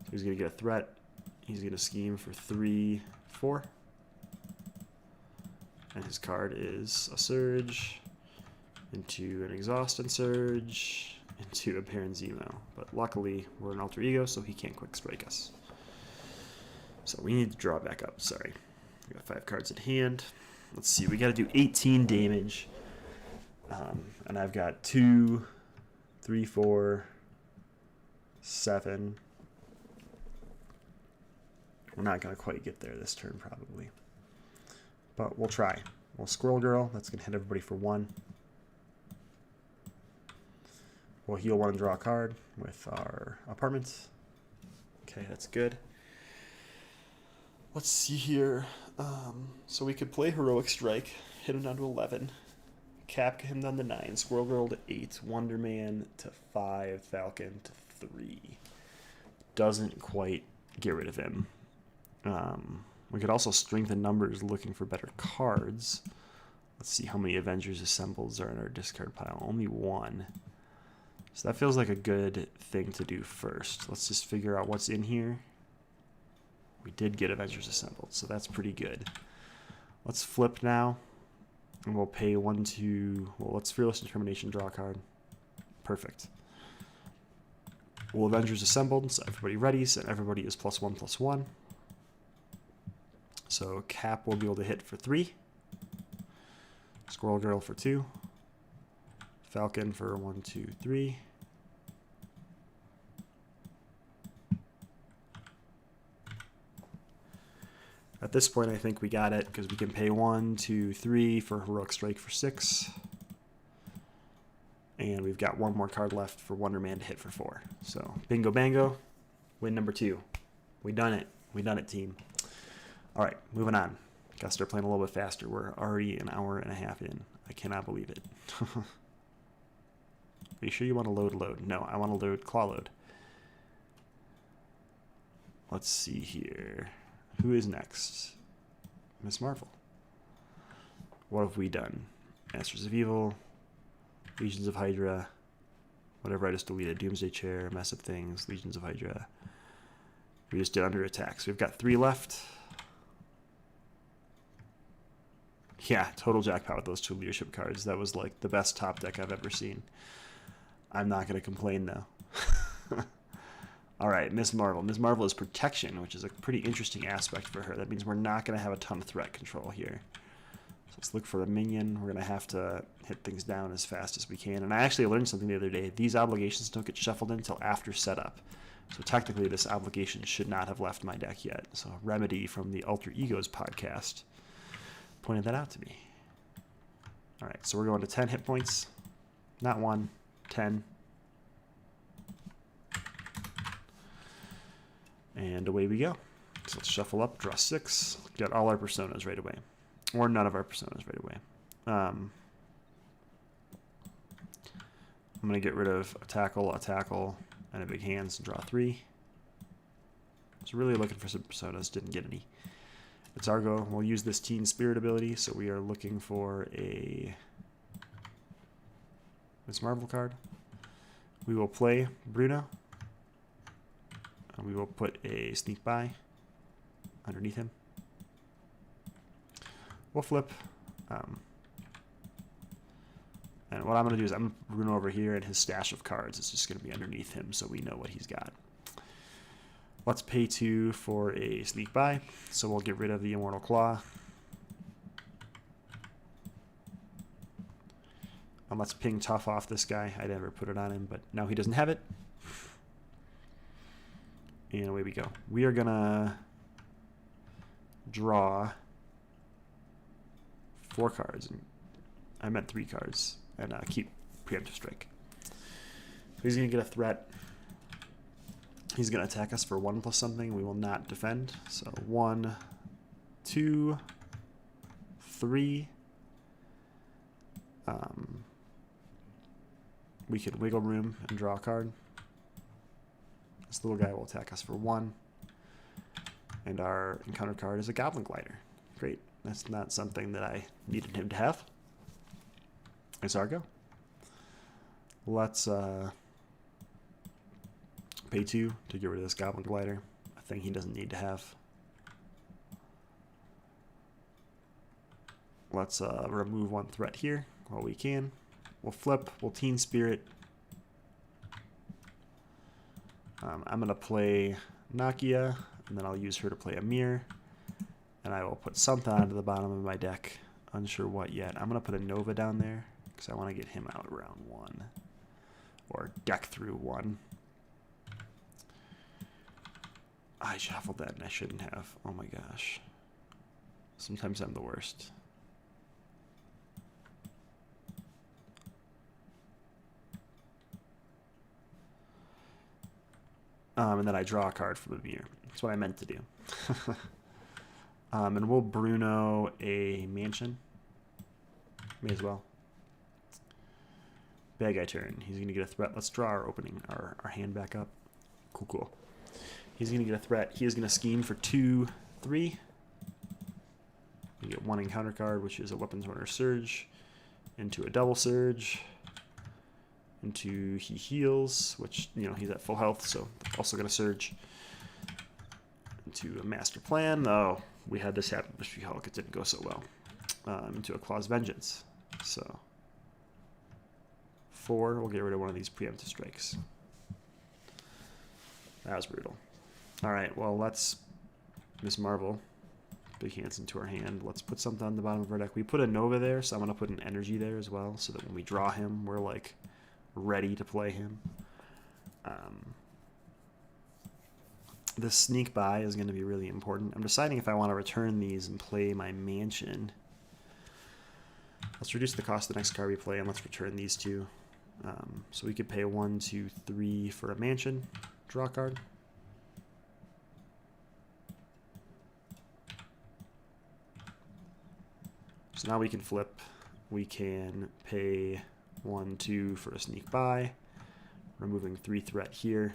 A: So he's gonna get a threat. He's gonna scheme for 3, 4. And his card is a Surge, into an Exhaust and Surge, into a Baron Zemo. But luckily, we're an Alter Ego, so he can't quick strike us. So we need to draw back up, sorry. We got 5 cards at hand. Let's see, we gotta do 18 damage. And I've got 2, 3, 4, 7. We're not gonna quite get there this turn, probably. But we'll try. We'll Squirrel Girl. That's going to hit everybody for 1. We'll heal 1 and draw a card with our apartments. Okay, that's good. Let's see here. So we could play Heroic Strike, hit him down to 11, cap him down to 9, Squirrel Girl to 8, Wonder Man to 5, Falcon to 3. Doesn't quite get rid of him. We could also strengthen numbers looking for better cards. Let's see how many Avengers Assembled are in our discard pile. Only 1. So that feels like a good thing to do first. Let's just figure out what's in here. We did get Avengers Assembled, so that's pretty good. Let's flip now. And we'll pay 1 to... Well, let's Fearless Determination, draw a card. Perfect. We'll Avengers Assembled, so everybody readies, and everybody is +1/+1. So Cap will be able to hit for 3. Squirrel Girl for 2. Falcon for 1, 2, 3. At this point, I think we got it because we can pay 1, 2, 3 for Heroic Strike for 6. And we've got 1 more card left for Wonder Man to hit for 4. So bingo bango, win number 2. We done it. We done it, team. All right, moving on. Gotta start playing a little bit faster. We're already an hour and a half in. I cannot believe it. Are you sure you want to load? No, I want to load claw load. Let's see here. Who is next? Miss Marvel. What have we done? Masters of Evil, Legions of Hydra, whatever I just deleted. Doomsday Chair, Mess Up Things, Legions of Hydra. We just did Under Attack. So we've got 3 left. Yeah, total jackpot with those 2 leadership cards. That was like the best top deck I've ever seen. I'm not going to complain though. All right, Ms. Marvel. Ms. Marvel is protection, which is a pretty interesting aspect for her. That means we're not going to have a ton of threat control here. So let's look for a minion. We're going to have to hit things down as fast as we can. And I actually learned something the other day. These obligations don't get shuffled in until after setup. So technically, this obligation should not have left my deck yet. So Remedy from the Alter Egos podcast pointed that out to me. All right, so we're going to 10 hit points. Not 1, 10. And away we go. So let's shuffle up, draw 6, get all our personas right away. Or none of our personas right away. I'm going to get rid of a tackle, and a big hands and draw 3. Was really looking for some personas, didn't get any. It's Argo. We'll use this Teen Spirit ability, so we are looking for a Ms. Marvel card. We will play Bruno. And we will put a Sneak By underneath him. We'll flip. And what I'm going to do is I'm going to put Bruno over here, and his stash of cards is just going to be underneath him so we know what he's got. Let's pay 2 for a Sneak By, so we'll get rid of the Immortal Claw. And let's ping Tough off this guy. I never put it on him, but now he doesn't have it. And away we go. We are going to draw 4 cards. I meant 3 cards. And keep Preemptive Strike. So he's going to get a threat. He's going to attack us for 1 plus something. We will not defend. So 1, 2, 3. We can wiggle room and draw a card. This little guy will attack us for 1. And our encounter card is a Goblin Glider. Great. That's not something that I needed him to have. It's Argo. Let's pay 2 to get rid of this Goblin Glider, a thing he doesn't need to have. Let's remove 1 threat here while we can. We'll flip. We'll Teen Spirit. I'm going to play Nakia, and then I'll use her to play Amir. And I will put something onto the bottom of my deck. Unsure what yet. I'm going to put a Nova down there because I want to get him out around 1. Or deck through 1. I shuffled that and I shouldn't have. Oh my gosh. Sometimes I'm the worst. And then I draw a card from Amir. That's what I meant to do. And we'll Bruno a Mansion. May as well. Bad guy turn. He's going to get a threat. Let's draw our opening, our hand back up. Cool, cool. He's going to get a threat. He is going to scheme for 2, 3. We get 1 encounter card, which is a Weapons Runner Surge, into a Double Surge, into he heals, which, you know, he's at full health, so also going to surge. Into a Master Plan. Oh, we had this happen with She-Hulk. It didn't go so well. Into a Claw's Vengeance. So 4, we'll get rid of one of these preemptive strikes. That was brutal. All right, well, let's Ms. Marvel. Big hands into our hand. Let's put something on the bottom of our deck. We put a Nova there, so I'm going to put an energy there as well, so that when we draw him, we're, like, ready to play him. This Sneak By is going to be really important. I'm deciding if I want to return these and play my Mansion. Let's reduce the cost of the next card we play, and let's return these 2. So we could pay 1, 2, 3 for a Mansion. Draw a card. So now we can flip. We can pay 1, 2 for a Sneak By. Removing 3 threat here.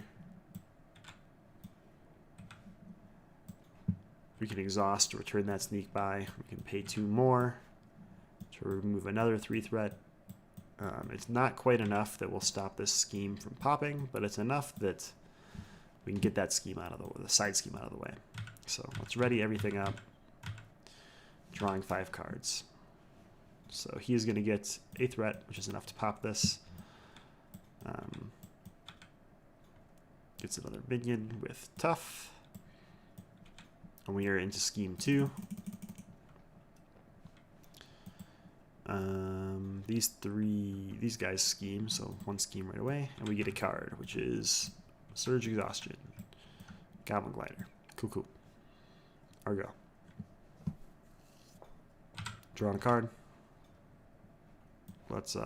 A: We can exhaust to return that Sneak By. We can pay 2 more to remove another 3 threat. It's not quite enough that will stop this scheme from popping, but it's enough that we can get that scheme out of the side scheme out of the way. So let's ready everything up. Drawing 5 cards. So he is going to get a threat, which is enough to pop this. Gets another minion with tough. And we are into scheme 2. These guys scheme, so one scheme right away, and we get a card, which is Surge Exhaustion, Goblin Glider. Cool, cool. Argo. Draw a card. Let's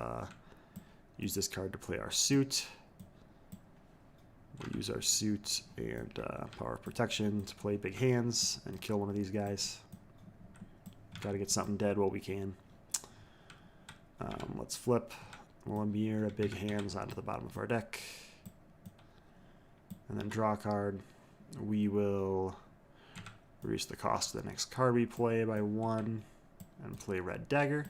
A: use this card to play our suit. We'll use our suit and Power of Protection to play big hands and kill one of these guys. Got to get something dead while we can. Let's flip Lemire a big hands onto the bottom of our deck. And then draw a card. We will reduce the cost of the next card we play by 1 and play Red Dagger.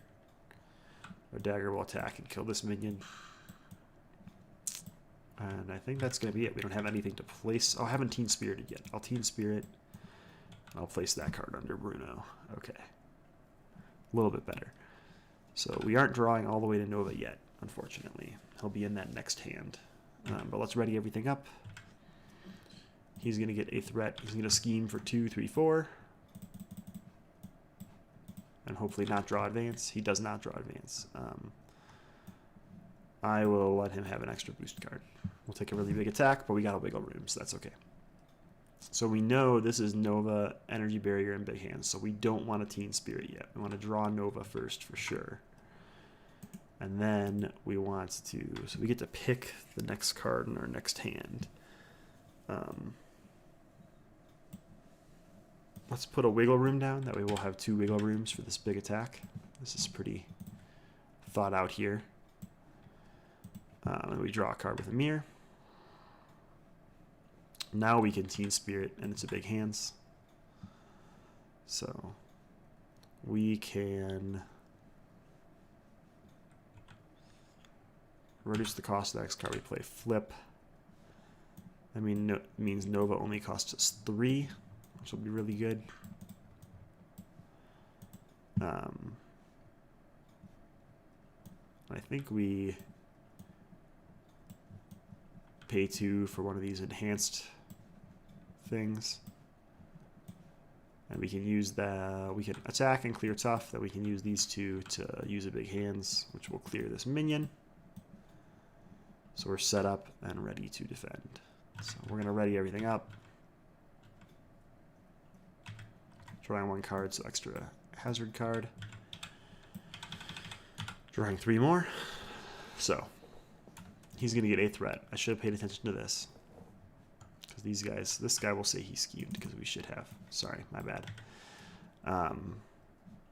A: Red Dagger will attack and kill this minion. And I think that's going to be it. We don't have anything to place. Oh, I haven't Teen Spirited yet. I'll Teen Spirit. I'll place that card under Bruno. Okay. A little bit better. So we aren't drawing all the way to Nova yet, unfortunately. He'll be in that next hand. But let's ready everything up. He's going to get a threat. He's going to scheme for 2, 3, 4. And hopefully not draw advance. He does not draw advance. I will let him have an extra boost card. We'll take a really big attack, but we got a wiggle room, so that's okay. So we know this is Nova, Energy Barrier, and Big Hands, so we don't want to Teen Spirit yet. We want to draw Nova first for sure. And then we want to, so we get to pick the next card in our next hand. Let's put a wiggle room down, that way we'll have 2 wiggle rooms for this big attack. This is pretty thought out here. And we draw a card with a mirror. Now we can Teen Spirit, and it's a big hands. So we can reduce the cost of the next card we play. Flip. I mean, means Nova only costs us 3, which will be really good. I think we pay 2 for one of these enhanced things. And we can use we can attack and clear tough, that we can use these 2 to use a big hands, which will clear this minion. So we're set up and ready to defend. So we're going to ready everything up. Drawing 1 card, so extra hazard card. Drawing 3 more. So he's going to get a threat. I should have paid attention to this. Because these guys, this guy will say he schemed, because we should have. Sorry, my bad.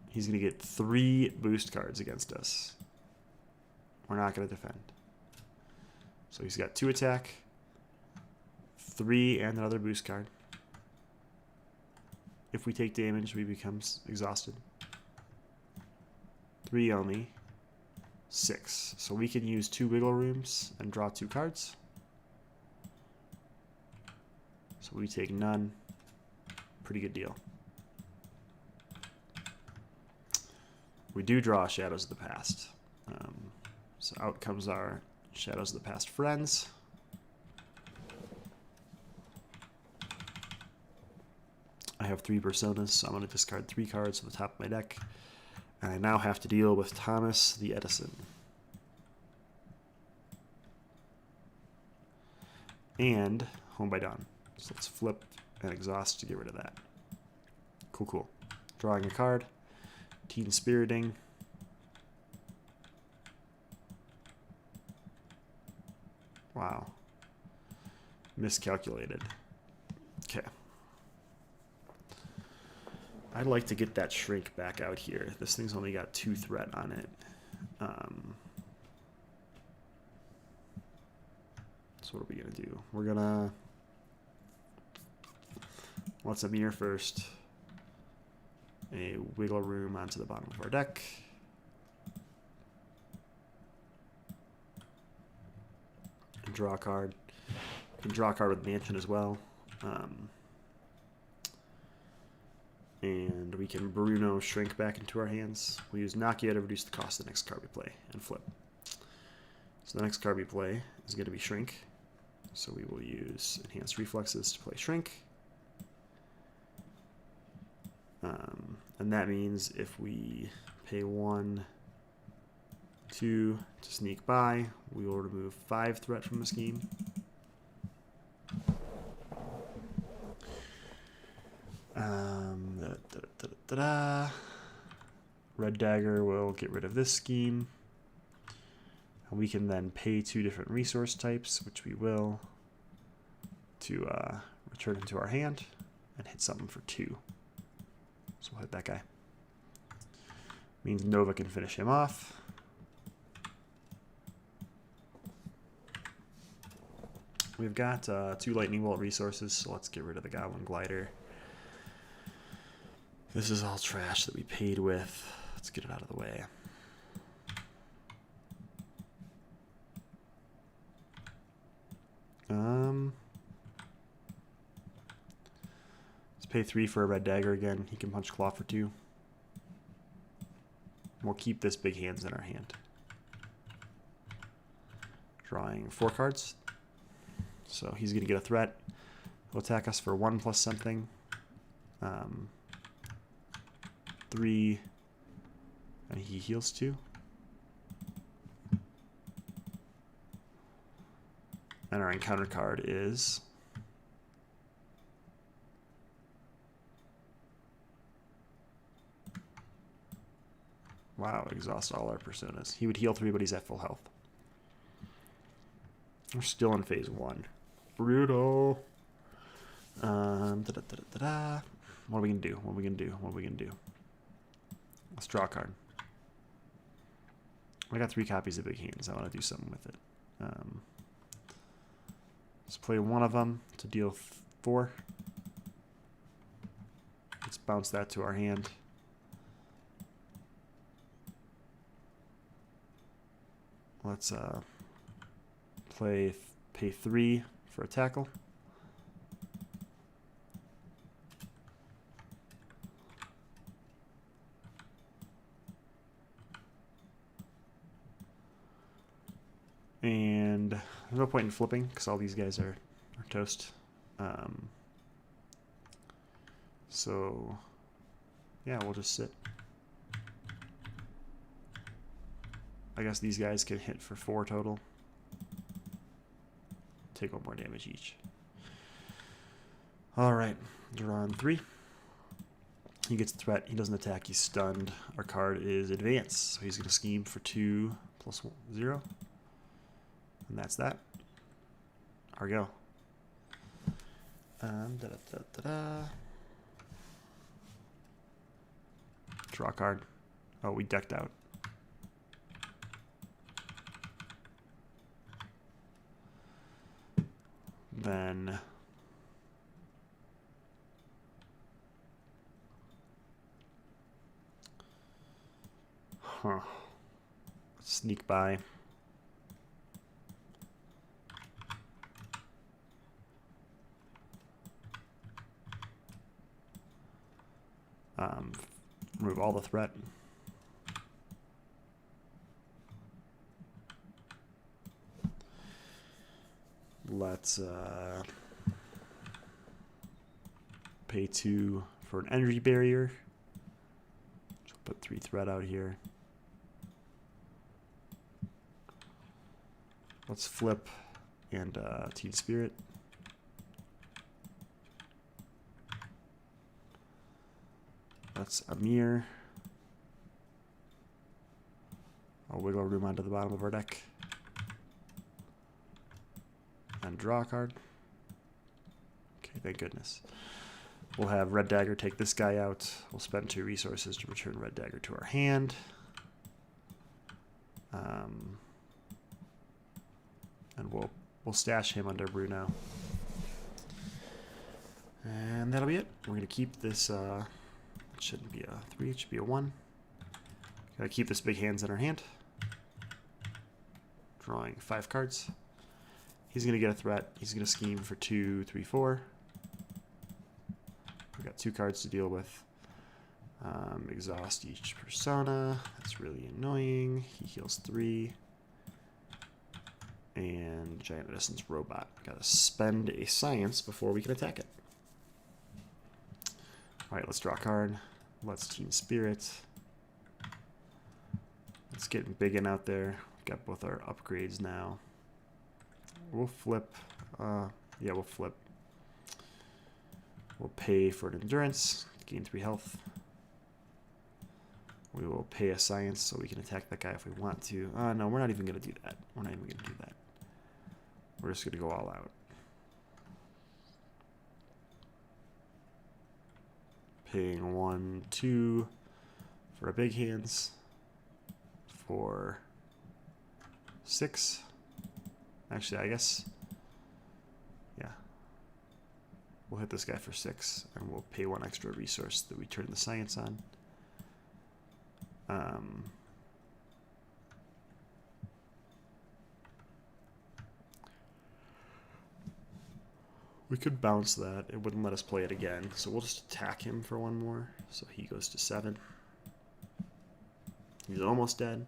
A: He's going to get 3 boost cards against us. We're not going to defend. So he's got 2 attack, 3, and another boost card. If we take damage, we become exhausted. 3 only. 6. So we can use 2 wiggle rooms and draw 2 cards. So we take none. Pretty good deal. We do draw Shadows of the Past. So out comes our Shadows of the Past friends. I have 3 personas, so I'm going to discard 3 cards from the top of my deck. And I now have to deal with Thomas the Edison. And Home by Dawn. So let's flip and exhaust to get rid of that. Cool, cool. Drawing a card. Teen Spiriting. Wow. Miscalculated. Okay. I'd like to get that shrink back out here. This thing's only got 2 threat on it. So what are we going to do? We're going to... Let's Amir first. A wiggle room onto the bottom of our deck. And draw a card. You can draw a card with Mansion as well. And we can Bruno Shrink back into our hands. We'll use Nakia to reduce the cost of the next card we play and flip. So the next card we play is going to be Shrink. So we will use Enhanced Reflexes to play Shrink. And that means if we pay 1, 2 to sneak by, we will remove 5 threat from the scheme. Red Dagger will get rid of this scheme. And we can then pay 2 different resource types, which we will, to return into our hand and hit something for 2. So we'll hit that guy. Means Nova can finish him off. We've got 2 Lightning Bolt resources, so let's get rid of the Goblin Glider. This is all trash that we paid with. Let's get it out of the way. Let's pay 3 for a Red Dagger again. He can punch Claw for 2. We'll keep this big hands in our hand. Drawing 4 cards. So he's going to get a threat. He'll attack us for 1 plus something. 3. And he heals 2. And our encounter card is... Wow, exhaust all our personas. He would heal 3, but he's at full health. We're still in phase 1. Brutal. What are we going to do? What are we going to do? What are we going to do? Let's draw a card. I got 3 copies of Big Hands. I want to do something with it. Let's play one of them to deal 4. Let's bounce that to our hand. Let's pay 3 for a tackle. And there's no point in flipping because all these guys are toast. So yeah, we'll just sit. I guess these guys can hit for 4 total. Take 1 more damage each. Alright, draw on 3. He gets a threat. He doesn't attack. He's stunned. Our card is Advance. So he's going to scheme for 2 plus 0. And that's that. Our go. Draw a card. Oh, we decked out. Then sneak by. Remove all the threat. Let's pay 2 for an energy barrier. So put 3 threat out here. Let's flip and Teen Spirit. That's Amir. I'll wiggle room onto the bottom of our deck. And draw a card. Okay, thank goodness. We'll have Red Dagger take this guy out. We'll spend 2 resources to return Red Dagger to our hand. And we'll stash him under Bruno. And that'll be it. We're going to keep this... it shouldn't be a 3, it should be a 1. Gotta keep this big hands in our hand. Drawing 5 cards. He's going to get a threat. He's going to scheme for 2, 3, 4. We've got 2 cards to deal with. Exhaust each persona. That's really annoying. He heals 3. And Giant Edison's robot. Gotta spend a science before we can attack it. Alright, let's draw a card. Let's Team Spirit. Let's get Biggin out there. We've got both our upgrades now. We'll flip. Yeah, we'll flip. We'll pay for an endurance, gain 3 health. We will pay a science so we can attack that guy if we want to. No, we're not even going to do that. We're not even going to do that. We're just going to go all out. Paying 1, 2 for our big hands. For 6. Actually, I guess. Yeah. We'll hit this guy for 6, and we'll pay 1 extra resource that we turn the science on. We could bounce that. It wouldn't let us play it again, so we'll just attack him for 1 more. So he goes to 7. He's almost dead.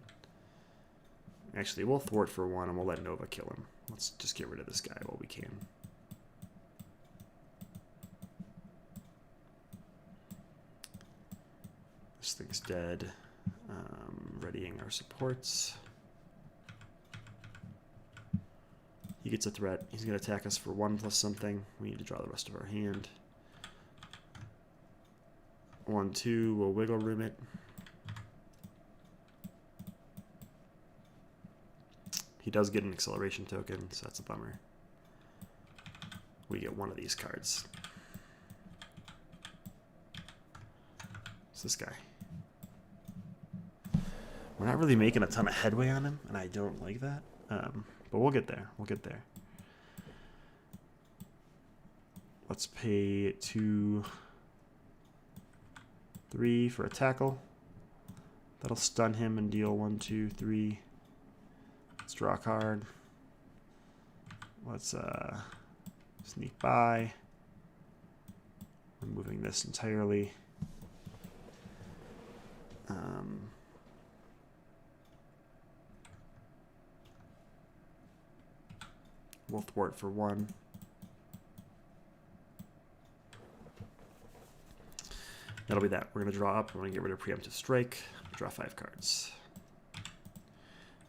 A: Actually, we'll thwart for 1, and we'll let Nova kill him. Let's just get rid of this guy while we can. This thing's dead. Readying our supports. He gets a threat. He's going to attack us for 1 plus something. We need to draw the rest of our hand. 1, 2. We'll wiggle room it. He does get an acceleration token, so that's a bummer. We get 1 of these cards. It's this guy. We're not really making a ton of headway on him, and I don't like that. But we'll get there. We'll get there. Let's pay 2, 3 for a tackle. That'll stun him and deal 1, 2, 3. Let's draw a card. Let's sneak by. Removing this entirely. We'll thwart for 1. That'll be that. We're going to draw up. We're going to get rid of Preemptive Strike. Draw 5 cards.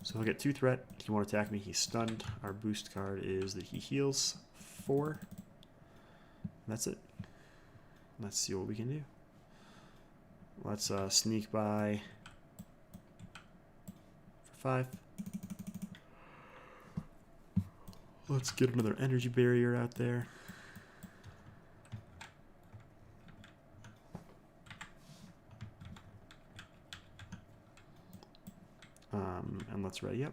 A: So he'll get 2 threat. He won't attack me. He's stunned. Our boost card is that he heals 4. And that's it. Let's see what we can do. Let's sneak by for 5. Let's get another energy barrier out there. And let's ready up.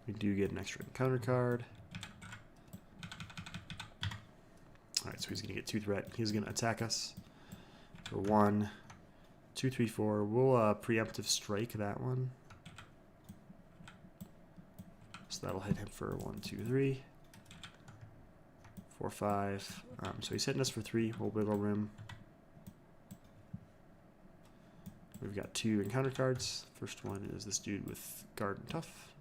A: We do get an extra encounter card. Alright, so he's going to get 2 threat. He's going to attack us for 1, 2, 3, 4. We'll preemptive strike that one. So that'll hit him for 1, 2, 3, 4, 5. So he's hitting us for 3. We'll wiggle room. We've got 2 encounter cards. First one is this dude with guard and tough.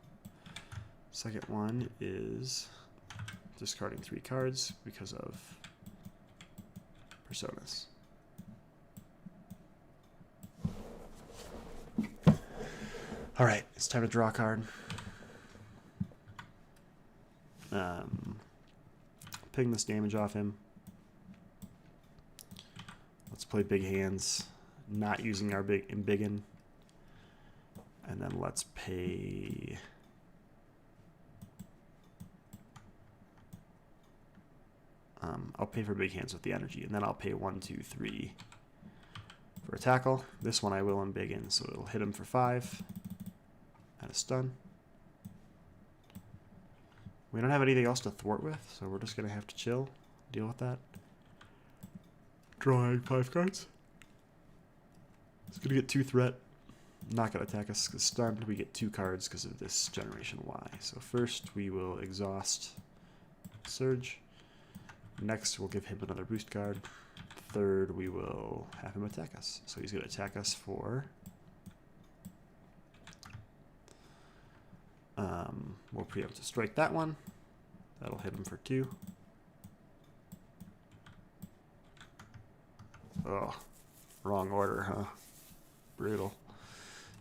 A: Second one is discarding 3 cards because of personas. All right, it's time to draw a card. Ping this damage off him. Let's play big hands, not using our biggin. And then let's pay I'll pay for big hands with the energy, and then I'll pay 1, 2, 3 for a tackle. This one I will unbiggin, so it'll hit him for 5 and a stun. We don't have anything else to thwart with, so we're just gonna have to chill, deal with that. Drawing 5 cards. It's gonna get 2 threat. Not gonna attack us because stunned. We get 2 cards because of this Generation Y. So first we will exhaust Surge. Next, we'll give him another boost card. Third, we will have him attack us. So he's going to attack us for... we'll preempt to strike that one. That'll hit him for 2. Oh, wrong order, huh? Brutal.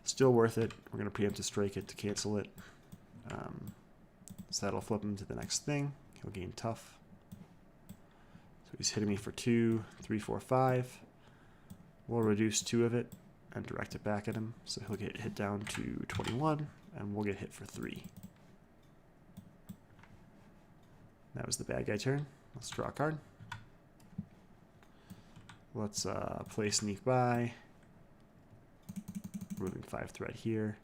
A: Still worth it. We're going to preempt to strike it to cancel it. So that'll flip him to the next thing. He'll gain tough. So he's hitting me for 2, 3, 4, 5. We'll reduce 2 of it and direct it back at him. So he'll get hit down to 21, and we'll get hit for 3. That was the bad guy turn. Let's draw a card. Let's play Sneak By. Moving 5 threat here.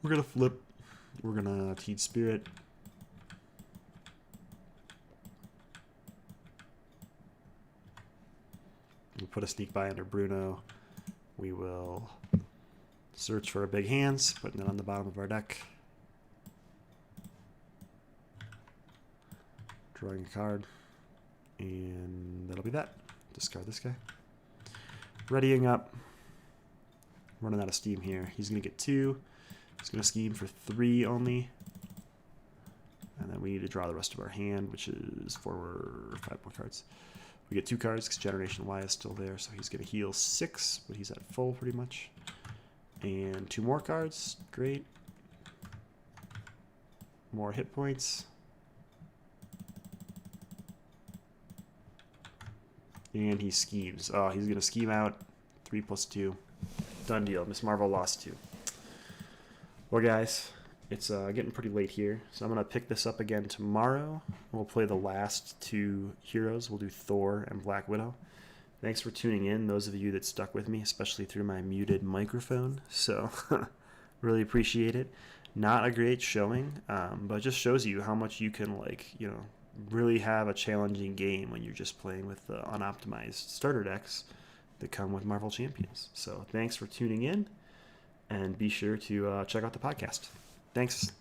A: We're going to flip. We're going to Teed Spirit. We'll put a Sneak By under Bruno. We will search for our big hands, putting it on the bottom of our deck. Drawing a card. And that'll be that. Discard this guy. Readying up. Running out of steam here. He's going to get 2. He's going to scheme for 3 only. And then we need to draw the rest of our hand, which is 4 or 5 more cards. We get 2 cards because Generation Y is still there, so he's going to heal 6, but he's at full pretty much. And 2 more cards. Great. More hit points. And he schemes. Oh, he's going to scheme out 3 plus 2. Done deal. Miss Marvel lost 2. Well, guys, it's getting pretty late here, so I'm going to pick this up again tomorrow. We'll play the last 2 heroes. We'll do Thor and Black Widow. Thanks for tuning in, those of you that stuck with me, especially through my muted microphone. So, really appreciate it. Not a great showing, but it just shows you how much you can, really have a challenging game when you're just playing with the unoptimized starter decks that come with Marvel Champions. So, thanks for tuning in. And be sure to check out the podcast. Thanks.